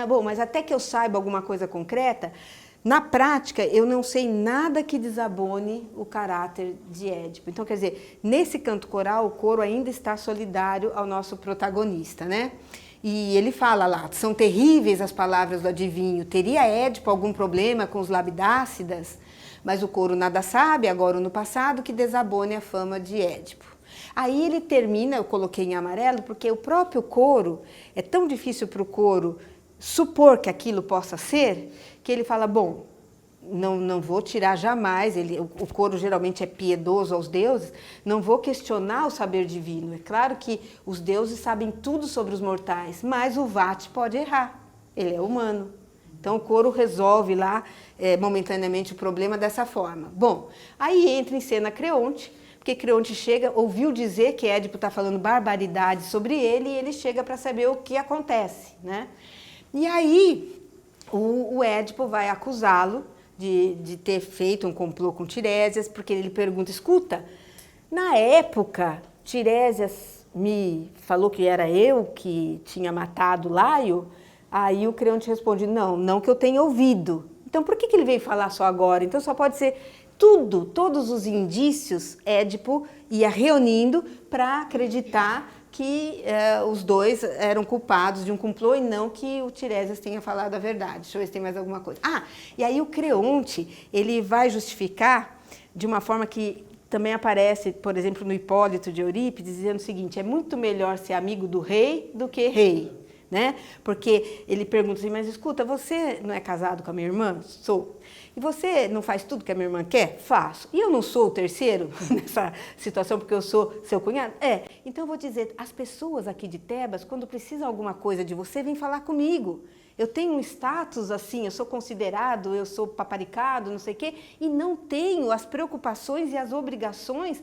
Bom, mas até que eu saiba alguma coisa concreta, na prática, eu não sei nada que desabone o caráter de Édipo. Então, quer dizer, nesse canto coral, o coro ainda está solidário ao nosso protagonista, né? E ele fala lá, são terríveis as palavras do adivinho, teria Édipo algum problema com os Labidácidas? Mas o coro nada sabe, agora ou no passado, que desabone a fama de Édipo. Aí ele termina, eu coloquei em amarelo, porque o próprio coro, é tão difícil para o coro supor que aquilo possa ser, que ele fala, bom, não vou tirar jamais, o coro geralmente é piedoso aos deuses, não vou questionar o saber divino. É claro que os deuses sabem tudo sobre os mortais, mas o Vate pode errar, ele é humano. Então o coro resolve lá momentaneamente o problema dessa forma. Bom, aí entra em cena Creonte, porque Creonte chega, ouviu dizer que Édipo está falando barbaridade sobre ele e ele chega para saber o que acontece, né? E aí o Édipo vai acusá-lo de ter feito um complô com Tiresias, porque ele pergunta, escuta, na época Tiresias me falou que era eu que tinha matado Laio, aí o Creonte responde, não que eu tenha ouvido. Então por que ele veio falar só agora? Então só pode ser todos os indícios Édipo ia reunindo para acreditar que os dois eram culpados de um complô e não que o Tiresias tenha falado a verdade. Deixa eu ver se tem mais alguma coisa. E aí o Creonte, ele vai justificar de uma forma que também aparece, por exemplo, no Hipólito de Eurípides, dizendo o seguinte, é muito melhor ser amigo do rei do que rei, né? Porque ele pergunta assim, mas escuta, você não é casado com a minha irmã? Sou. E você não faz tudo que a minha irmã quer? Faço. E eu não sou o terceiro nessa situação porque eu sou seu cunhado? É. Então eu vou dizer, as pessoas aqui de Tebas, quando precisam alguma coisa de você, vêm falar comigo. Eu tenho um status assim, eu sou considerado, eu sou paparicado, não sei o quê, e não tenho as preocupações e as obrigações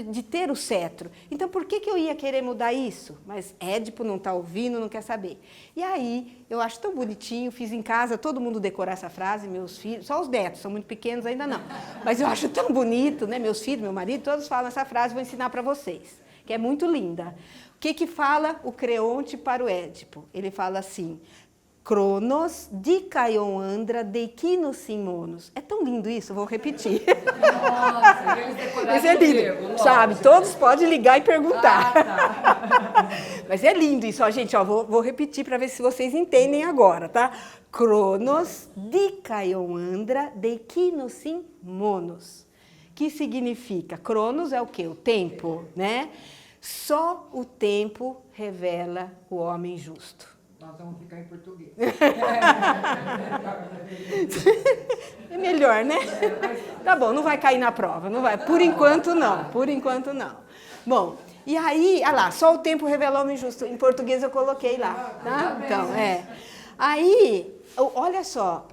de ter o cetro. Então, por que eu ia querer mudar isso? Mas Édipo não está ouvindo, não quer saber. E aí, eu acho tão bonitinho, fiz em casa, todo mundo decorar essa frase, meus filhos, só os netos, são muito pequenos ainda não. Mas eu acho tão bonito, né? Meus filhos, meu marido, todos falam essa frase, vou ensinar para vocês, que é muito linda. O que fala o Creonte para o Édipo? Ele fala assim, Cronos dikaion andra deikinos simonos. É tão lindo isso, vou repetir. Nossa, eles decoraram Isso é lindo, grego, sabe? Todos podem ligar e perguntar. Tá. Mas é lindo isso, ó, gente, ó, vou repetir para ver se vocês entendem agora, tá? Cronos dikaion andra deikinos simonos. Que significa? Cronos é o quê? O tempo, né? Só o tempo revela o homem justo. Nós vamos ficar em português. É melhor, né? Tá bom, não vai cair na prova, não vai. Por enquanto não, por enquanto não. Bom, e aí, olha lá, só o tempo revela o homem justo. Em português eu coloquei lá, tá? Então, Aí, olha só,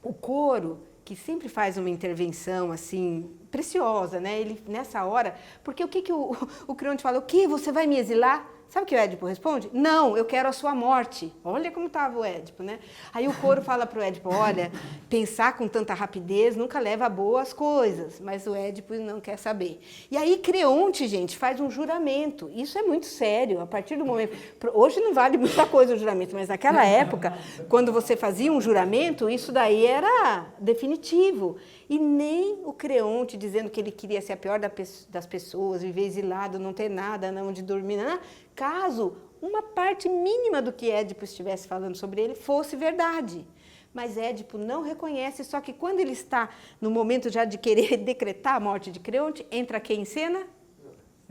o coro, que sempre faz uma intervenção assim preciosa, né? Ele nessa hora, porque o que o Creonte fala? O que? Você vai me exilar? Sabe o que o Édipo responde? Não, eu quero a sua morte. Olha como estava o Édipo, né? Aí o coro fala para o Édipo, olha, pensar com tanta rapidez nunca leva a boas coisas, mas o Édipo não quer saber. E aí Creonte, gente, faz um juramento. Isso é muito sério, a partir do momento... Hoje não vale muita coisa o juramento, mas naquela época, quando você fazia um juramento, isso daí era definitivo. E nem o Creonte dizendo que ele queria ser a pior das pessoas, viver exilado, não ter nada, não onde dormir, nada, caso uma parte mínima do que Édipo estivesse falando sobre ele fosse verdade. Mas Édipo não reconhece, só que quando ele está no momento já de querer decretar a morte de Creonte, entra quem em cena?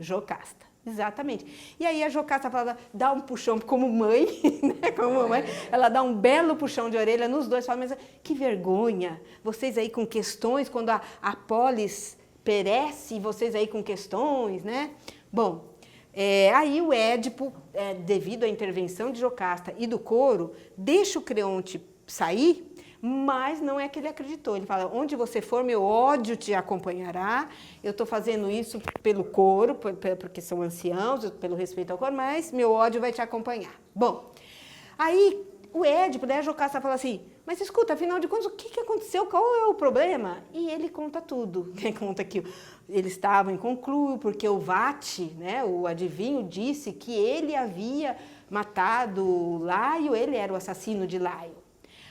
Jocasta. Exatamente. E aí a Jocasta fala, dá um puxão como mãe, né? Como mãe, ela dá um belo puxão de orelha nos dois, fala, mas que vergonha, vocês aí com questões, quando a polis perece, vocês aí com questões, né? Bom, aí o Édipo, devido à intervenção de Jocasta e do coro, deixa o Creonte sair, mas não é que ele acreditou. Ele fala, onde você for, meu ódio te acompanhará. Eu estou fazendo isso pelo coro, porque são anciãos, pelo respeito ao coro, mas meu ódio vai te acompanhar. Bom, aí o Édipo, daí a Jocasta fala assim, mas escuta, afinal de contas, o que aconteceu? Qual é o problema? E ele conta tudo. Ele conta que eles estavam em concluio, porque o Vate, né, o adivinho, disse que ele havia matado Laio, ele era o assassino de Laio.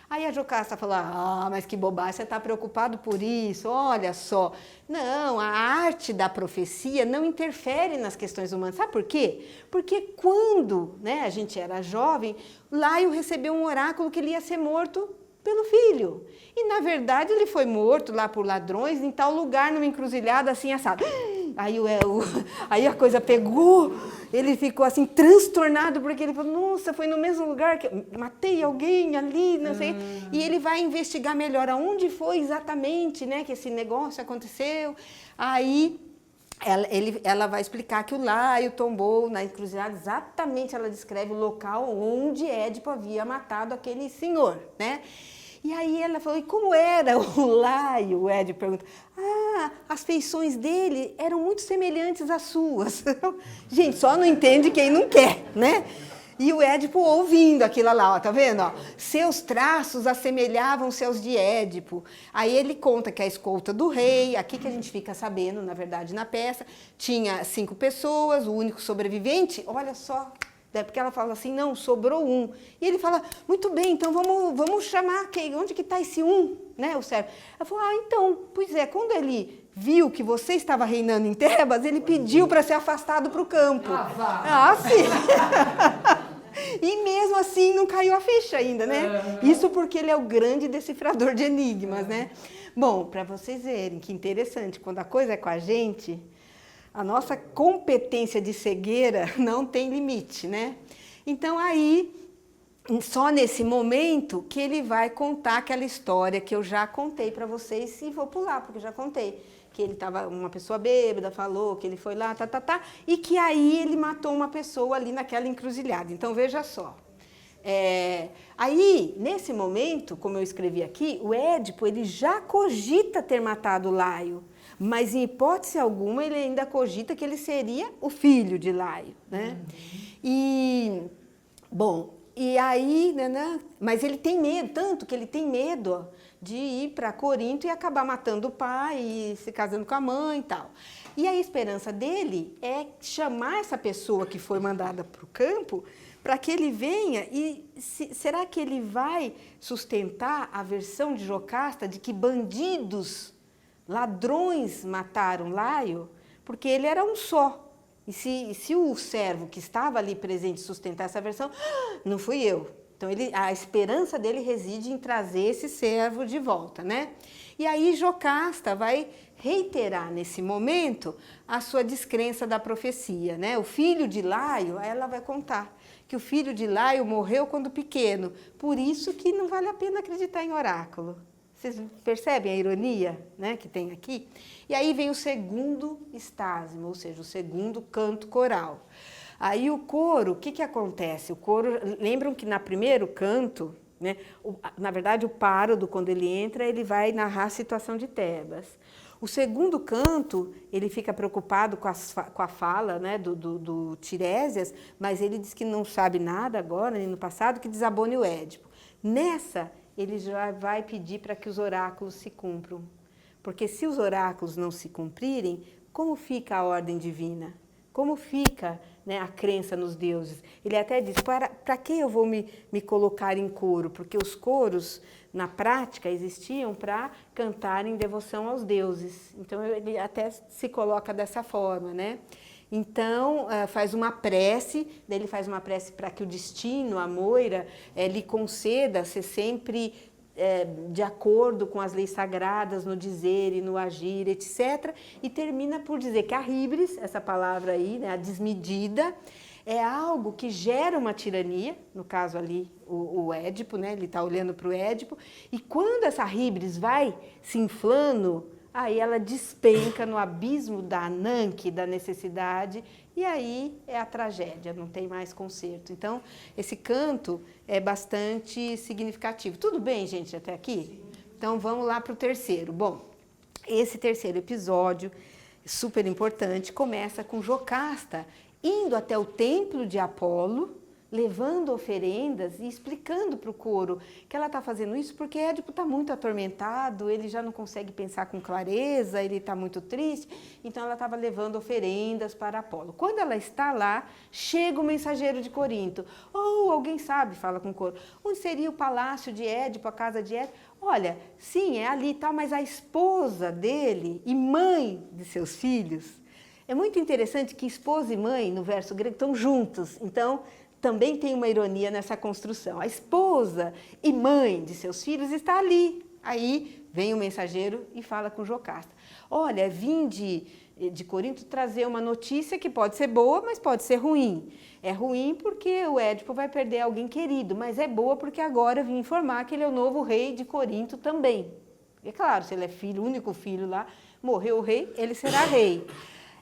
Aí a Jocasta fala, mas que bobagem, você está preocupado por isso, olha só. Não, a arte da profecia não interfere nas questões humanas. Sabe por quê? Porque quando, né, a gente era jovem, Laio recebeu um oráculo que ele ia ser morto pelo filho. E, na verdade, ele foi morto lá por ladrões em tal lugar, numa encruzilhada assim, assado. Aí a coisa pegou, ele ficou assim transtornado, porque ele falou, nossa, foi no mesmo lugar que eu matei alguém ali, não sei. E ele vai investigar melhor aonde foi exatamente, né, que esse negócio aconteceu. Aí ela vai explicar que o Laio tombou na encruzilhada, exatamente ela descreve o local onde Édipo havia matado aquele senhor, né? E aí ela falou, e como era o Laio? O Édipo pergunta, as feições dele eram muito semelhantes às suas. Gente, só não entende quem não quer, né? E o Édipo ouvindo aquilo lá, ó, tá vendo? Ó? Seus traços assemelhavam seus de Édipo. Aí ele conta que a escolta do rei, aqui que a gente fica sabendo, na verdade, na peça, tinha 5 pessoas, o único sobrevivente, olha só, porque ela fala assim, não, sobrou um. E ele fala, muito bem, então vamos chamar, onde que está esse um? Né, o servo. Ela falou, então, pois é, quando ele viu que você estava reinando em Tebas, ele pediu para ser afastado para o campo. Sim. E mesmo assim não caiu a ficha ainda, né? Isso porque ele é o grande decifrador de enigmas, né? Bom, para vocês verem que interessante, quando a coisa é com a gente, a nossa competência de cegueira não tem limite, né? Então aí, só nesse momento que ele vai contar aquela história que eu já contei para vocês, e vou pular, porque eu já contei. Que ele estava, uma pessoa bêbada falou que ele foi lá, e que aí ele matou uma pessoa ali naquela encruzilhada. Então veja só. Aí, nesse momento, como eu escrevi aqui, o Édipo ele já cogita ter matado Laio, mas em hipótese alguma ele ainda cogita que ele seria o filho de Laio, né? E, bom, e aí, né, mas ele tem medo, tanto que ele tem medo de ir para Corinto e acabar matando o pai e se casando com a mãe e tal. E a esperança dele é chamar essa pessoa que foi mandada para o campo para que ele venha e será que ele vai sustentar a versão de Jocasta de que bandidos, ladrões mataram Laio? Porque ele era um só. E se o servo que estava ali presente sustentar essa versão, não fui eu. Então, a esperança dele reside em trazer esse servo de volta, né? E aí Jocasta vai reiterar nesse momento a sua descrença da profecia, né? O filho de Laio, ela vai contar que o filho de Laio morreu quando pequeno, por isso que não vale a pena acreditar em oráculo. Vocês percebem a ironia, né, que tem aqui? E aí vem o segundo estásimo, ou seja, o segundo canto coral. Aí o coro, o que acontece? O coro, lembram que no primeiro canto, né, na verdade o Párodo, quando ele entra, ele vai narrar a situação de Tebas. O segundo canto, ele fica preocupado com a fala, né, do Tiresias, mas ele diz que não sabe nada agora, nem no passado, que desabone o Édipo. Nessa, ele já vai pedir para que os oráculos se cumpram. Porque se os oráculos não se cumprirem, como fica a ordem divina? Como fica, né, a crença nos deuses? Ele até diz, para que eu vou me colocar em coro? Porque os coros, na prática, existiam para cantar em devoção aos deuses. Então, ele até se coloca dessa forma, né? Então, faz uma prece, daí ele faz uma prece para que o destino, a moira, lhe conceda ser sempre de acordo com as leis sagradas, no dizer e no agir, etc. E termina por dizer que a híbris, essa palavra aí, né, a desmedida, é algo que gera uma tirania, no caso ali o Édipo, né, ele está olhando para o Édipo, e quando essa híbris vai se inflando, aí ela despenca no abismo da Ananke, da necessidade, e aí é a tragédia, não tem mais conserto. Então, esse canto é bastante significativo. Tudo bem, gente, até aqui? Então, vamos lá para o terceiro. Bom, esse terceiro episódio, super importante, começa com Jocasta indo até o templo de Apolo, levando oferendas e explicando para o coro que ela está fazendo isso porque Édipo está muito atormentado, ele já não consegue pensar com clareza, ele está muito triste, então ela estava levando oferendas para Apolo. Quando ela está lá, chega o mensageiro de Corinto. Alguém sabe, fala com o coro, onde seria o palácio de Édipo, a casa de Édipo? Olha, sim, é ali e tal, mas a esposa dele e mãe de seus filhos, é muito interessante que esposa e mãe, no verso grego, estão juntos, então também tem uma ironia nessa construção. A esposa e mãe de seus filhos está ali. Aí vem o mensageiro e fala com Jocasta. Olha, vim de Corinto trazer uma notícia que pode ser boa, mas pode ser ruim. É ruim porque o Édipo vai perder alguém querido, mas é boa porque agora eu vim informar que ele é o novo rei de Corinto também. É claro, se ele é filho, único filho lá, morreu o rei, ele será rei.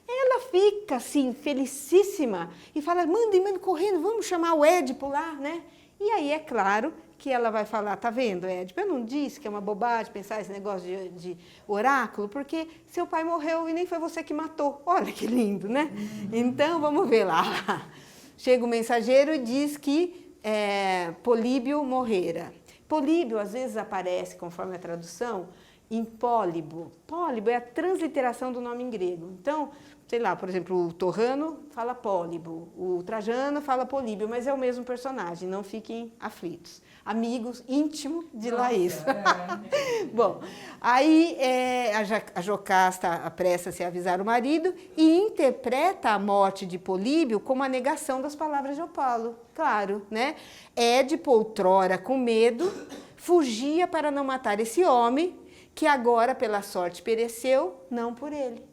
Ela fica assim, felicíssima, e fala, manda correndo, vamos chamar o Édipo lá, né? E aí, é claro que ela vai falar, tá vendo, Édipo, eu não disse que é uma bobagem pensar esse negócio de oráculo, porque seu pai morreu e nem foi você que matou. Olha que lindo, né? Então, vamos ver lá. Chega o mensageiro e diz que Políbio morrera. Políbio, às vezes, aparece, conforme a tradução, em Pólibo. Pólibo é a transliteração do nome em grego. Então, sei lá, por exemplo, o Torrano fala Pólibo, o Trajano fala Políbio, mas é o mesmo personagem, não fiquem aflitos. Amigos íntimo de Laís. Bom, aí a Jocasta apressa-se a avisar o marido e interpreta a morte de Políbio como a negação das palavras de Apolo. Claro, né? Édipo, outrora com medo, fugia para não matar esse homem, que agora, pela sorte, pereceu, não por ele.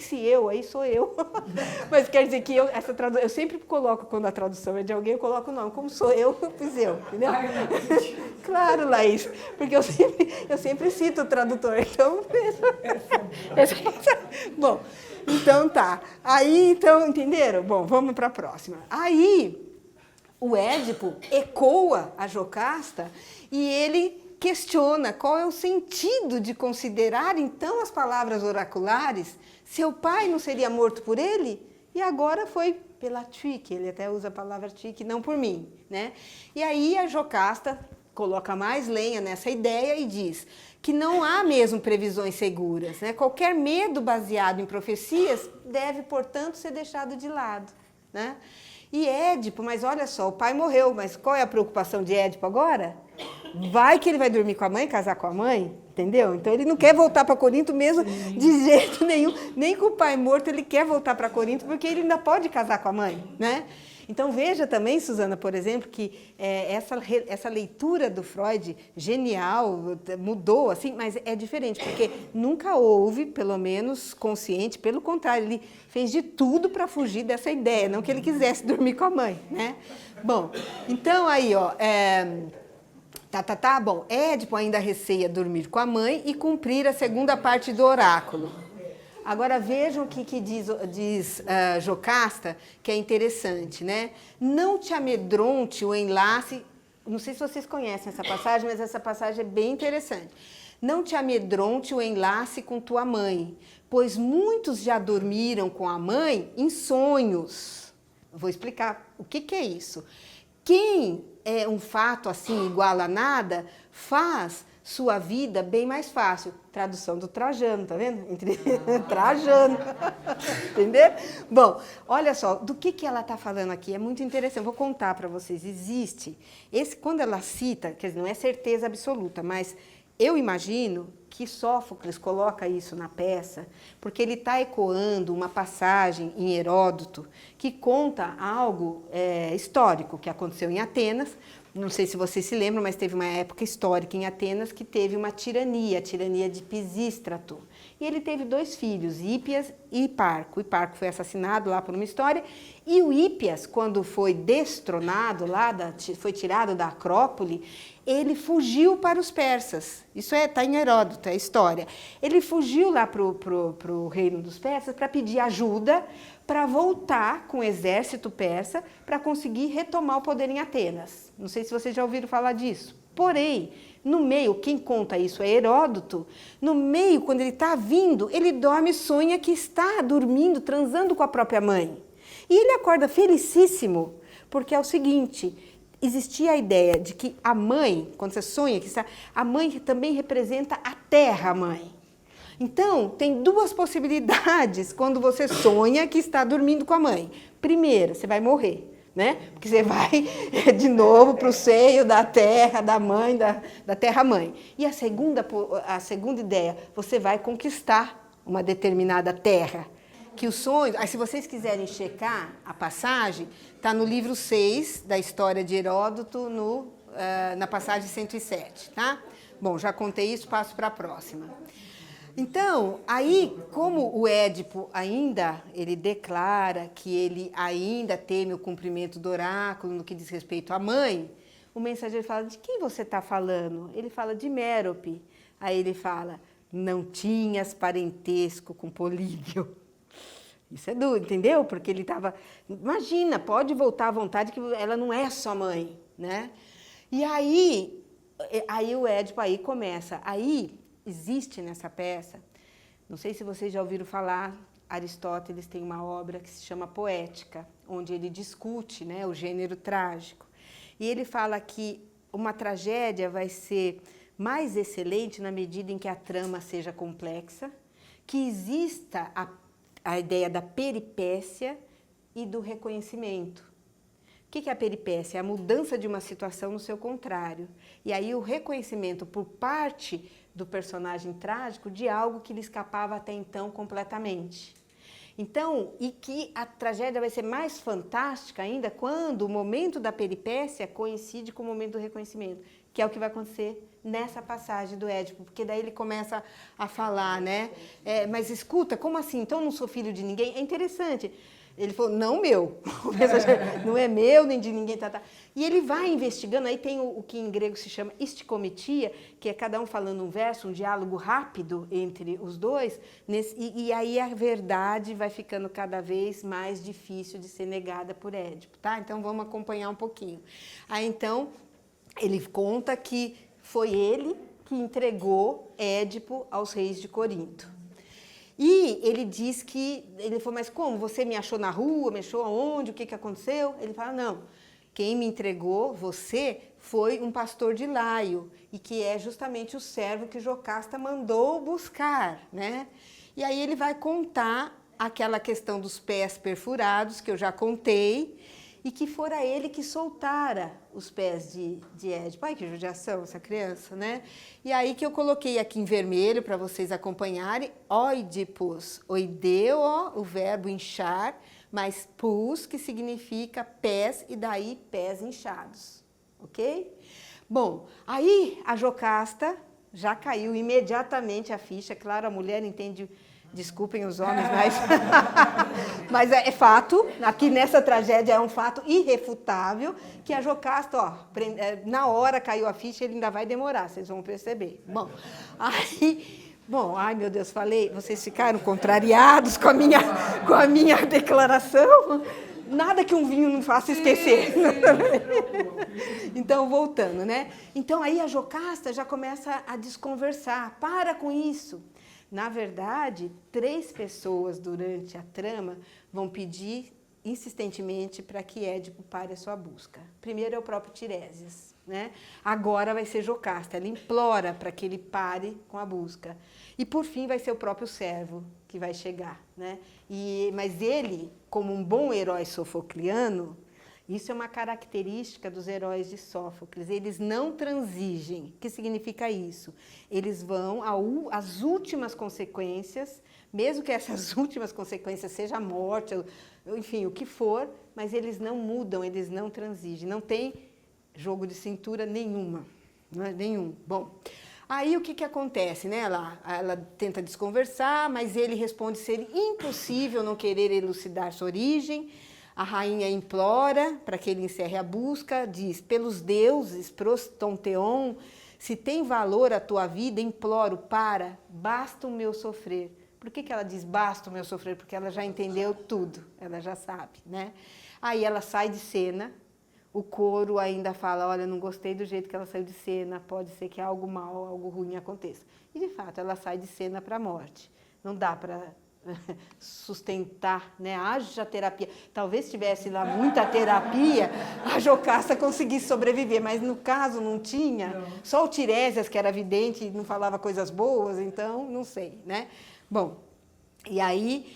esse eu aí sou eu. Mas quer dizer que eu sempre coloco, quando a tradução é de alguém, eu coloco o nome. Como sou eu fiz eu, entendeu? Claro, Laís, porque eu sempre cito o tradutor. Então, bom, então tá. Aí, então, entenderam? Bom, vamos para a próxima. Aí, o Édipo ecoa a Jocasta e ele questiona qual é o sentido de considerar, então, as palavras oraculares. Seu pai não seria morto por ele? E agora foi pela Trique, ele até usa a palavra Trique, não por mim, né? E aí a Jocasta coloca mais lenha nessa ideia e diz que não há mesmo previsões seguras, né? Qualquer medo baseado em profecias deve, portanto, ser deixado de lado, né? E Édipo, mas olha só, o pai morreu, mas qual é a preocupação de Édipo agora? Vai que ele vai dormir com a mãe, casar com a mãe, entendeu? Então ele não quer voltar para Corinto mesmo de jeito nenhum, nem com o pai morto ele quer voltar para Corinto, porque ele ainda pode casar com a mãe, né? Então veja também, Suzana, por exemplo, que essa leitura do Freud, genial, mudou, assim, mas é diferente, porque nunca houve, pelo menos consciente, pelo contrário, ele fez de tudo para fugir dessa ideia, não que ele quisesse dormir com a mãe, né? Bom, então aí, ó, bom, Édipo ainda receia dormir com a mãe e cumprir a segunda parte do oráculo. Agora vejam o que diz Jocasta, que é interessante, né? Não te amedronte o enlace, não sei se vocês conhecem essa passagem, mas essa passagem é bem interessante. Não te amedronte o enlace com tua mãe, pois muitos já dormiram com a mãe em sonhos. Vou explicar o que é isso. Quem é um fato assim igual a nada, faz sua vida bem mais fácil. Tradução do Trajano, tá vendo? Trajano. Entendeu? Bom, olha só, do que ela está falando aqui? É muito interessante, vou contar para vocês. Existe, quando ela cita, quer dizer, não é certeza absoluta, mas eu imagino que Sófocles coloca isso na peça, porque ele está ecoando uma passagem em Heródoto que conta algo histórico que aconteceu em Atenas. Não sei se vocês se lembram, mas teve uma época histórica em Atenas que teve uma tirania, a tirania de Pisístrato. E ele teve 2 filhos, Hípias e Hiparco. Hiparco foi assassinado lá por uma história, e o Hípias, quando foi destronado lá, foi tirado da Acrópole, ele fugiu para os persas. Isso está em Heródoto, é a história. Ele fugiu lá para o reino dos persas para pedir ajuda, para voltar com o exército persa, para conseguir retomar o poder em Atenas. Não sei se vocês já ouviram falar disso. Porém, no meio, quem conta isso é Heródoto, no meio, quando ele está vindo, ele dorme e sonha que está dormindo, transando com a própria mãe. E ele acorda felicíssimo, porque é o seguinte: existia a ideia de que a mãe, quando você sonha, a mãe também representa a terra-mãe. Então, tem 2 possibilidades quando você sonha que está dormindo com a mãe. Primeira, você vai morrer, né? Porque você vai de novo para o seio da terra, da mãe, da terra-mãe. E a segunda ideia, você vai conquistar uma determinada terra. Que o sonho, se vocês quiserem checar a passagem, está no livro 6 da história de Heródoto, na passagem 107, tá? Bom, já contei isso, passo para a próxima. Então, aí, como o Édipo ele declara que ele ainda teme o cumprimento do oráculo no que diz respeito à mãe, o mensageiro fala: de quem você está falando? Ele fala de Mérope. Aí ele fala: não tinhas parentesco com Políbio. Isso é duro, entendeu? Porque ele estava... Imagina, pode voltar à vontade que ela não é sua mãe, né? E aí o Édipo começa. Aí existe nessa peça, não sei se vocês já ouviram falar, Aristóteles tem uma obra que se chama Poética, onde ele discute, né, o gênero trágico. E ele fala que uma tragédia vai ser mais excelente na medida em que a trama seja complexa, que exista a ideia da peripécia e do reconhecimento. O que é a peripécia? É a mudança de uma situação no seu contrário. E aí o reconhecimento por parte do personagem trágico de algo que lhe escapava até então completamente. Então, e que a tragédia vai ser mais fantástica ainda quando o momento da peripécia coincide com o momento do reconhecimento, que é o que vai acontecer nessa passagem do Édipo, porque daí ele começa a falar, né? Mas escuta, como assim? Então eu não sou filho de ninguém? É interessante. Ele falou, não meu, não é meu, nem de ninguém. E ele vai investigando, aí tem o que em grego se chama esticometia, que é cada um falando um verso, um diálogo rápido entre os dois, e aí a verdade vai ficando cada vez mais difícil de ser negada por Édipo, tá? Então vamos acompanhar um pouquinho. Aí então, ele conta que foi ele que entregou Édipo aos reis de Corinto. E ele diz que, ele falou, mas como? Você me achou na rua, me achou aonde, o que aconteceu? Ele fala, não, quem me entregou, você, foi um pastor de Laio, e que é justamente o servo que Jocasta mandou buscar, né? E aí ele vai contar aquela questão dos pés perfurados, que eu já contei, e que fora ele que soltara os pés de Édipo. Ai, que judiação essa criança, né? E aí que eu coloquei aqui em vermelho para vocês acompanharem, oidipus, oideo, o verbo inchar, mas pus, que significa pés, e daí pés inchados, ok? Bom, aí a Jocasta já caiu imediatamente a ficha, claro, a mulher entende... Desculpem os homens, mas é fato, aqui nessa tragédia é um fato irrefutável, que a Jocasta, ó, na hora caiu a ficha, ele ainda vai demorar, vocês vão perceber. Ai meu Deus, falei, vocês ficaram contrariados com a minha declaração? Nada que um vinho não faça esquecer. Então, voltando, né? Então, aí a Jocasta já começa a desconversar, para com isso. Na verdade, 3 pessoas durante a trama vão pedir insistentemente para que Édipo pare a sua busca. Primeiro é o próprio Tiresias, né? Agora vai ser Jocasta, ela implora para que ele pare com a busca. E por fim vai ser o próprio servo que vai chegar, né? Mas ele, como um bom herói sofocliano, isso é uma característica dos heróis de Sófocles, eles não transigem. O que significa isso? Eles vão às últimas consequências, mesmo que essas últimas consequências sejam a morte, enfim, o que for, mas eles não mudam, eles não transigem, não tem jogo de cintura nenhuma, não é? Nenhum. Bom, aí o que acontece, né? Ela tenta desconversar, mas ele responde ser impossível não querer elucidar sua origem. A rainha implora para que ele encerre a busca, diz, pelos deuses, prostonteon, se tem valor a tua vida, imploro, basta o meu sofrer. Por que ela diz basta o meu sofrer? Porque ela já entendeu tudo, ela já sabe, né? Aí ela sai de cena, o coro ainda fala, olha, não gostei do jeito que ela saiu de cena, pode ser que algo mal, algo ruim aconteça. E, de fato, ela sai de cena para a morte. Não dá para sustentar, né? Haja terapia. Talvez tivesse lá muita terapia, a Jocasta conseguisse sobreviver, mas no caso não tinha. Não. Só o Tiresias, que era vidente e não falava coisas boas, então não sei, né? Bom, e aí,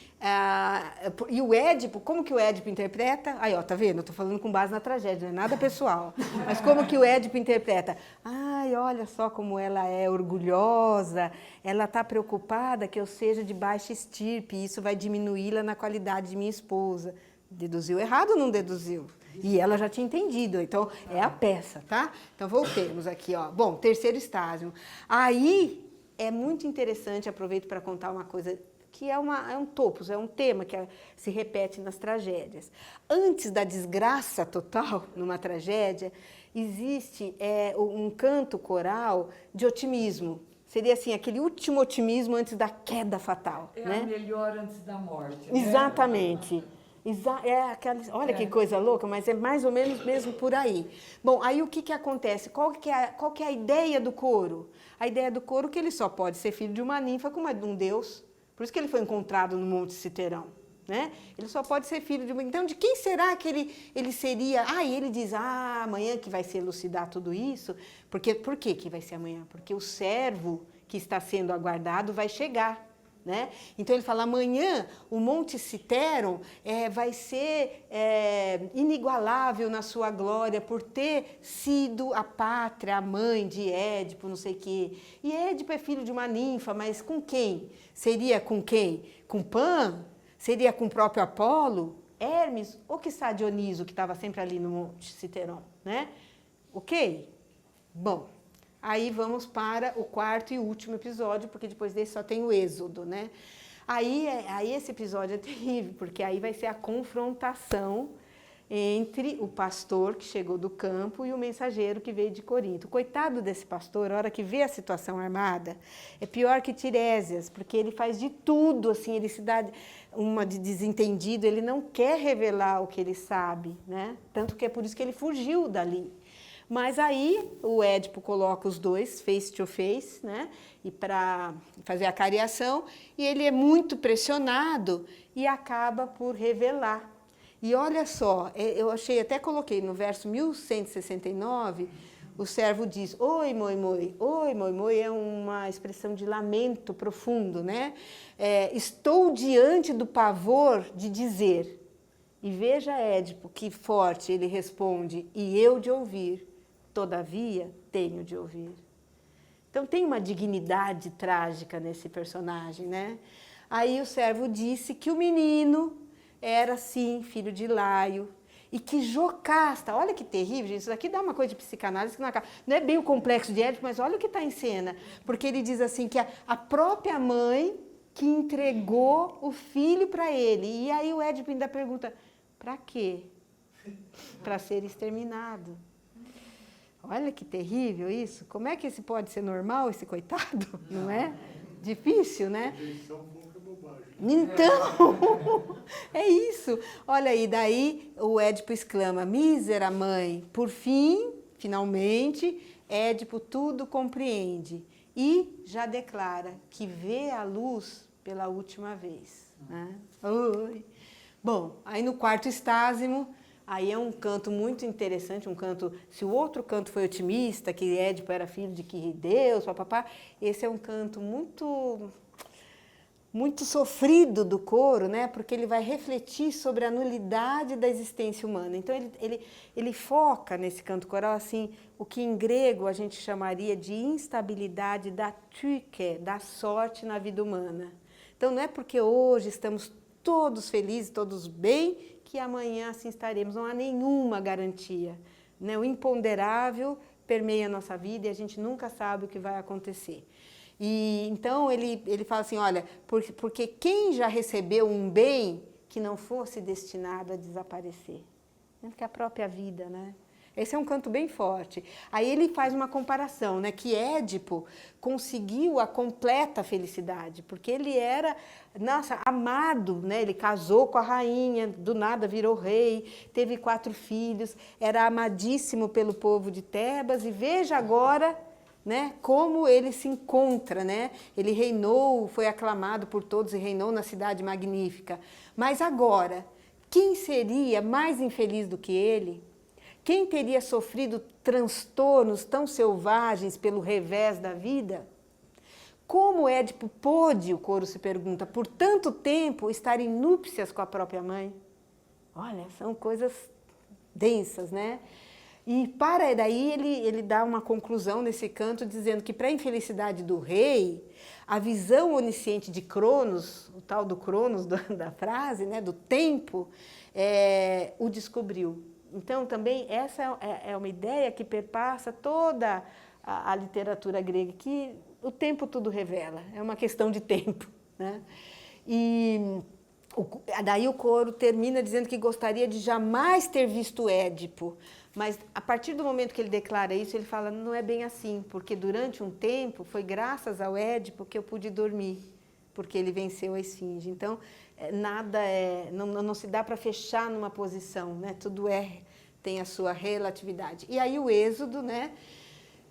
e o Édipo, como que o Édipo interpreta? Aí, ó, tá vendo? Eu tô falando com base na tragédia, não é nada pessoal. Mas como que o Édipo interpreta? Ai, olha só como ela é orgulhosa, ela tá preocupada que eu seja de baixa estirpe, e isso vai diminuí-la na qualidade de minha esposa. Deduziu errado ou não deduziu? E ela já tinha entendido, então é a peça, tá? Então voltemos aqui, ó. Bom, terceiro estágio. Aí é muito interessante, aproveito para contar uma coisa que é um topos, é um tema que se repete nas tragédias. Antes da desgraça total, numa tragédia, existe um canto coral de otimismo. Seria assim, aquele último otimismo antes da queda fatal. É, né? A melhor antes da morte. Exatamente. Olha que coisa louca, mas é mais ou menos mesmo por aí. Bom, aí o que acontece? Qual que é a ideia do coro? A ideia do coro é que ele só pode ser filho de uma ninfa como é de um deus. Por isso que ele foi encontrado no Monte Citerão, né? Ele só pode ser filho de uma... Então, de quem será que ele seria? E ele diz, amanhã que vai se elucidar tudo isso. Por que que vai ser amanhã? Porque o servo que está sendo aguardado vai chegar, né? Então, ele fala, amanhã o Monte Citeron vai ser inigualável na sua glória por ter sido a pátria, a mãe de Édipo, não sei o quê. E Édipo é filho de uma ninfa, mas com quem? Seria com quem? Com Pan? Seria com o próprio Apolo? Hermes? Ou quiçá Dioniso, que estava sempre ali no Monte Citeron, né? Ok? Bom, Aí vamos para o quarto e último episódio, porque depois desse só tem o Êxodo, né? Aí esse episódio é terrível, porque aí vai ser a confrontação entre o pastor que chegou do campo e o mensageiro que veio de Corinto. Coitado desse pastor, a hora que vê a situação armada, é pior que Tirésias, porque ele faz de tudo, assim, ele se dá uma de desentendido, ele não quer revelar o que ele sabe, né? Tanto que é por isso que ele fugiu dali. Mas aí o Édipo coloca os dois face to face, né? E para fazer a cariação, e ele é muito pressionado e acaba por revelar. E olha só, eu achei, até coloquei no verso 1169, o servo diz, oi, moi, moi. Oi, moi, moi é uma expressão de lamento profundo, né? Estou diante do pavor de dizer. E veja Édipo, que forte ele responde, e eu de ouvir, todavia tenho de ouvir. Então tem uma dignidade trágica nesse personagem, né? Aí o servo disse que o menino era, sim, filho de Laio, e que Jocasta, olha que terrível, gente, isso daqui dá uma coisa de psicanálise que não é bem o complexo de Édipo, mas olha o que está em cena, porque ele diz assim que a própria mãe que entregou o filho para ele, e aí o Édipo ainda pergunta, para quê? Para ser exterminado. Olha que terrível isso, como é que esse pode ser normal, esse coitado, não é? Difícil, né? Então, é isso. Olha aí, daí o Édipo exclama, mísera mãe, por fim, finalmente, Édipo tudo compreende e já declara que vê a luz pela última vez. Né? Oi. Bom, aí no quarto estásimo, aí é um canto muito interessante, um canto, se o outro canto foi otimista, que Édipo era filho de Quirrideus, papapá, esse é um canto muito sofrido do coro, né? Porque ele vai refletir sobre a nulidade da existência humana. Então, ele foca nesse canto coral assim, o que em grego a gente chamaria de instabilidade da psyche, da sorte na vida humana. Então, não é porque hoje estamos todos felizes, todos bem, que amanhã assim estaremos. Não há nenhuma garantia, né? O imponderável permeia a nossa vida e a gente nunca sabe o que vai acontecer. E então ele fala assim, olha, porque quem já recebeu um bem que não fosse destinado a desaparecer? Que é a própria vida, né? Esse é um canto bem forte. Aí ele faz uma comparação, né, que Édipo conseguiu a completa felicidade, porque ele era, nossa, amado, né? Ele casou com a rainha, do nada virou rei, teve 4 filhos, era amadíssimo pelo povo de Tebas, e veja agora, né, como ele se encontra, né? Ele reinou, foi aclamado por todos e reinou na cidade magnífica. Mas agora, quem seria mais infeliz do que ele? Quem teria sofrido transtornos tão selvagens pelo revés da vida? Como Édipo pôde, o coro se pergunta, por tanto tempo estar em núpcias com a própria mãe? Olha, são coisas densas, né? E para daí ele dá uma conclusão nesse canto dizendo que para a infelicidade do rei, a visão onisciente de Cronos, o tal do Cronos da frase, né, do tempo, o descobriu. Então também essa é uma ideia que perpassa toda a literatura grega, que o tempo tudo revela, é uma questão de tempo, né? E daí o coro termina dizendo que gostaria de jamais ter visto Édipo, mas a partir do momento que ele declara isso, ele fala, não é bem assim, porque durante um tempo foi graças ao Édipo que eu pude dormir, porque ele venceu a esfinge. Então, nada não se dá para fechar numa posição, né? Tudo tem a sua relatividade. E aí o Êxodo, né?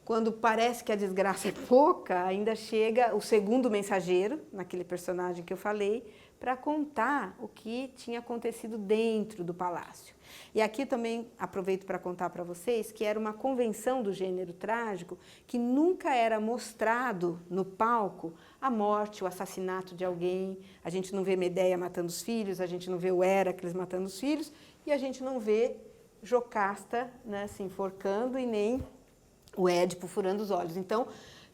Quando parece que a desgraça é pouca, ainda chega o segundo mensageiro, naquele personagem que eu falei, para contar o que tinha acontecido dentro do palácio. E aqui também aproveito para contar para vocês que era uma convenção do gênero trágico que nunca era mostrado no palco a morte, o assassinato de alguém. A gente não vê Medeia matando os filhos, a gente não vê o Héracles matando os filhos e a gente não vê Jocasta, né, se enforcando e nem o Édipo furando os olhos. Então,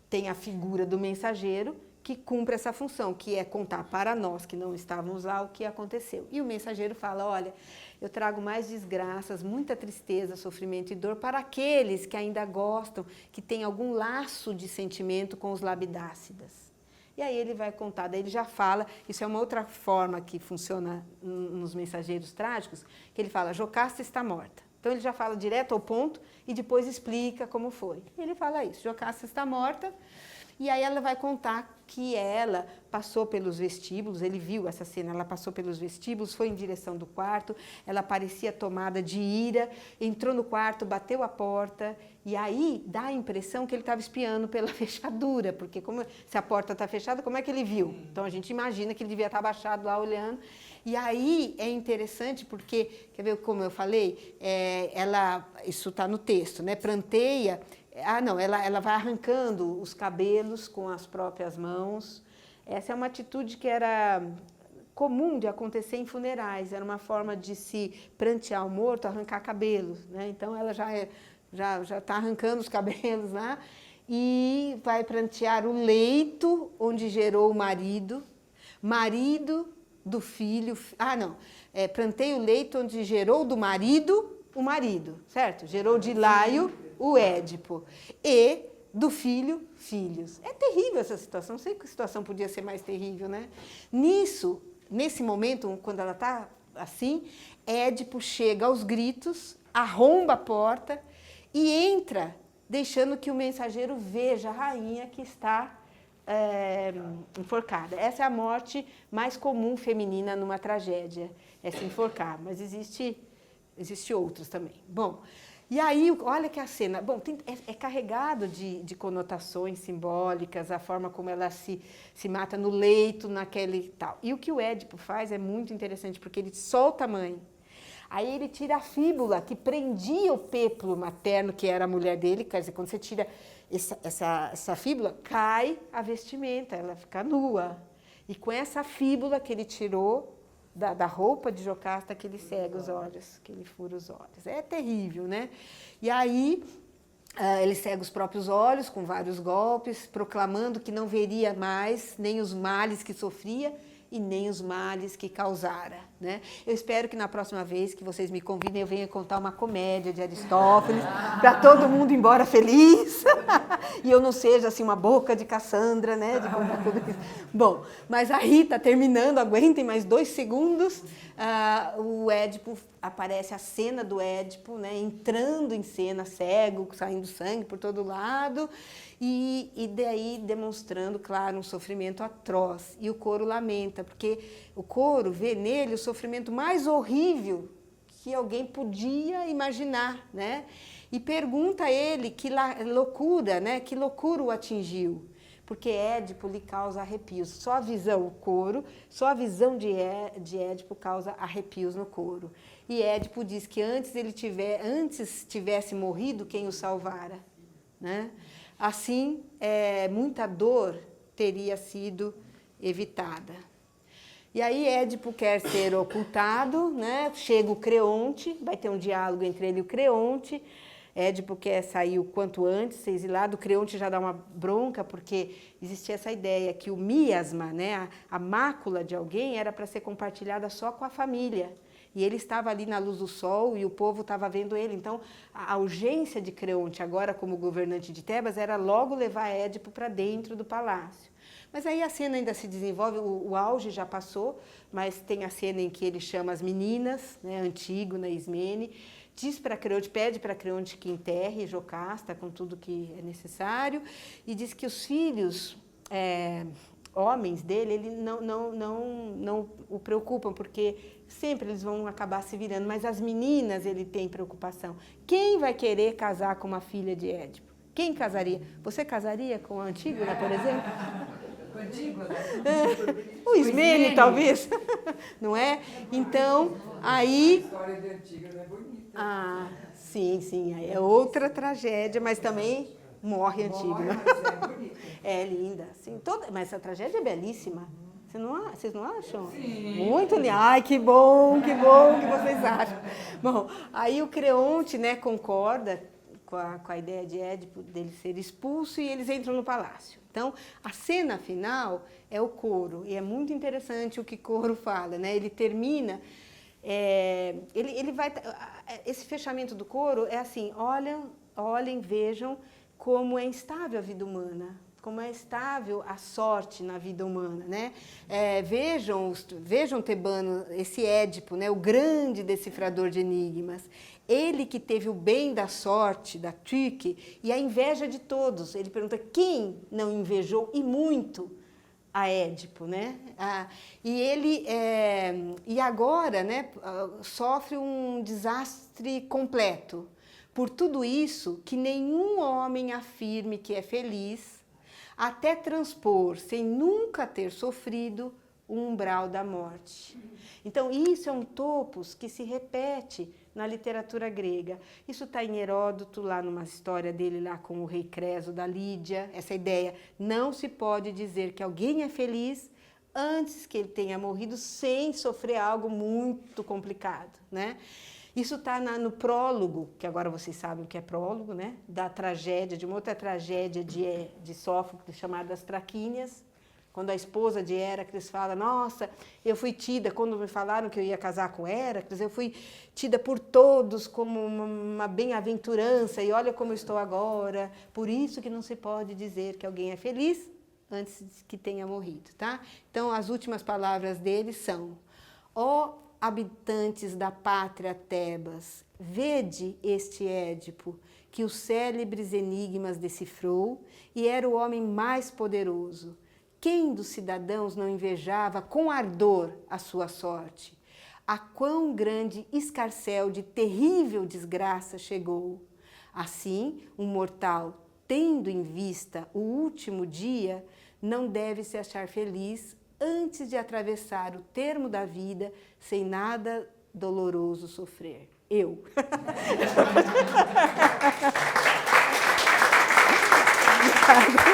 tem a figura do mensageiro que cumpre essa função, que é contar para nós que não estávamos lá o que aconteceu. E o mensageiro fala, olha, eu trago mais desgraças, muita tristeza, sofrimento e dor para aqueles que ainda gostam, que têm algum laço de sentimento com os labidácidas. E aí ele vai contar, daí ele já fala, isso é uma outra forma que funciona nos mensageiros trágicos, que ele fala, Jocasta está morta. Então ele já fala direto ao ponto e depois explica como foi. Ele fala isso, Jocasta está morta, e aí ela vai contar que ela passou pelos vestíbulos, ele viu essa cena, ela passou pelos vestíbulos, foi em direção do quarto, ela parecia tomada de ira, entrou no quarto, bateu a porta, e aí dá a impressão que ele estava espiando pela fechadura, porque se a porta está fechada, como é que ele viu? Então a gente imagina que ele devia estar abaixado lá olhando. E aí é interessante porque, quer ver como eu falei? Isso está no texto, né? Pranteia. Ela vai arrancando os cabelos com as próprias mãos. Essa é uma atitude que era comum de acontecer em funerais. Era uma forma de se prantear o morto, arrancar cabelos, né? Então ela já está arrancando os cabelos lá e vai prantear o leito onde gerou o marido do filho. Pranteia o leito onde gerou do marido o marido, certo? Gerou de Laio o Édipo, e do filho, filhos. É terrível essa situação, não sei que situação podia ser mais terrível, né? Nesse momento, quando ela está assim, Édipo chega aos gritos, arromba a porta e entra, deixando que o mensageiro veja a rainha que está enforcada. Essa é a morte mais comum feminina numa tragédia, é se enforcar, mas existe outras também. Bom, e aí, olha que a cena, é carregado de conotações simbólicas, a forma como ela se mata no leito, naquele tal. E o que o Édipo faz é muito interessante, porque ele solta a mãe. Aí ele tira a fíbula que prendia o péplo materno, que era a mulher dele, quer dizer, quando você tira essa fíbula, cai a vestimenta, ela fica nua. E com essa fíbula que ele tirou da roupa de Jocasta, que ele cega os olhos, que ele fura os olhos. É terrível, né? E aí ele cega os próprios olhos com vários golpes, proclamando que não veria mais nem os males que sofria e nem os males que causara, né? Eu espero que na próxima vez que vocês me convidem eu venha contar uma comédia de Aristófanes para todo mundo ir embora feliz e eu não seja assim uma boca de Cassandra, né? De contar tudo isso. Bom, mas aí está terminando, aguentem mais 2 segundos. O Édipo, aparece a cena do Édipo, né? Entrando em cena, cego, saindo sangue por todo lado. E daí demonstrando, claro, um sofrimento atroz. E o coro lamenta, porque o coro vê nele o sofrimento mais horrível que alguém podia imaginar, né? E pergunta a ele que loucura, né? Que loucura o atingiu. Porque Édipo lhe causa arrepios. Só a visão, o coro, só a visão de Édipo causa arrepios no coro. E Édipo diz que antes tivesse morrido quem o salvara, né? Assim, muita dor teria sido evitada. E aí Édipo quer ser ocultado, né? Chega o Creonte, vai ter um diálogo entre ele e o Creonte. Édipo quer sair o quanto antes, ser exilado. O Creonte já dá uma bronca, porque existia essa ideia que o miasma, né? A mácula de alguém, era para ser compartilhada só com a família. E ele estava ali na luz do sol e o povo estava vendo ele. Então, a urgência de Creonte, agora como governante de Tebas, era logo levar Édipo para dentro do palácio. Mas aí a cena ainda se desenvolve, o auge já passou, mas tem a cena em que ele chama as meninas, né, Antígona e Ismene, pede para Creonte que enterre Jocasta com tudo que é necessário, e diz que os filhos homens dele, ele não o preocupam, porque sempre eles vão acabar se virando, mas as meninas ele tem preocupação. Quem vai querer casar com uma filha de Édipo? Quem casaria? Você casaria com a Antígona, por exemplo? Com a Antígona? O Ismene, talvez. Não é? Então, aí... A história de Antígona é bonita. Ah, sim, aí é outra tragédia, mas também morre Antígona. Mas é bonita. É linda, sim. Mas essa tragédia é belíssima. Vocês não acham? Sim. Muito linda. Ai, que bom que vocês acham. Bom, aí o Creonte, né, concorda com a ideia de Édipo, dele ser expulso, e eles entram no palácio. Então, a cena final é o coro, e é muito interessante o que Coro fala, né? Ele termina, esse fechamento do coro é assim, olhem, vejam como é instável a vida humana, como é estável a sorte na vida humana, né? Vejam Tebano, esse Édipo, né? O grande decifrador de enigmas. Ele que teve o bem da sorte, da Tyche, e a inveja de todos. Ele pergunta quem não invejou, e muito, a Édipo, né? E agora, né, sofre um desastre completo. Por tudo isso, que nenhum homem afirme que é feliz, até transpor, sem nunca ter sofrido, o umbral da morte. Então, isso é um topos que se repete na literatura grega. Isso está em Heródoto, lá numa história dele lá com o rei Creso da Lídia, essa ideia, não se pode dizer que alguém é feliz antes que ele tenha morrido sem sofrer algo muito complicado, né? Isso está no prólogo, que agora vocês sabem o que é prólogo, né? Da tragédia, de uma outra tragédia de Sófocles, chamada As Traquínias, quando a esposa de Héracles fala, nossa, eu fui tida, quando me falaram que eu ia casar com Héracles, eu fui tida por todos como uma bem-aventurança, e olha como eu estou agora, por isso que não se pode dizer que alguém é feliz antes que tenha morrido, tá? Então, as últimas palavras dele são, ó habitantes da pátria Tebas, vede este Édipo, que os célebres enigmas decifrou e era o homem mais poderoso. Quem dos cidadãos não invejava com ardor a sua sorte? A quão grande escarcéu de terrível desgraça chegou. Assim, um mortal, tendo em vista o último dia, não deve se achar feliz antes de atravessar o termo da vida sem nada doloroso sofrer. Eu. Obrigada.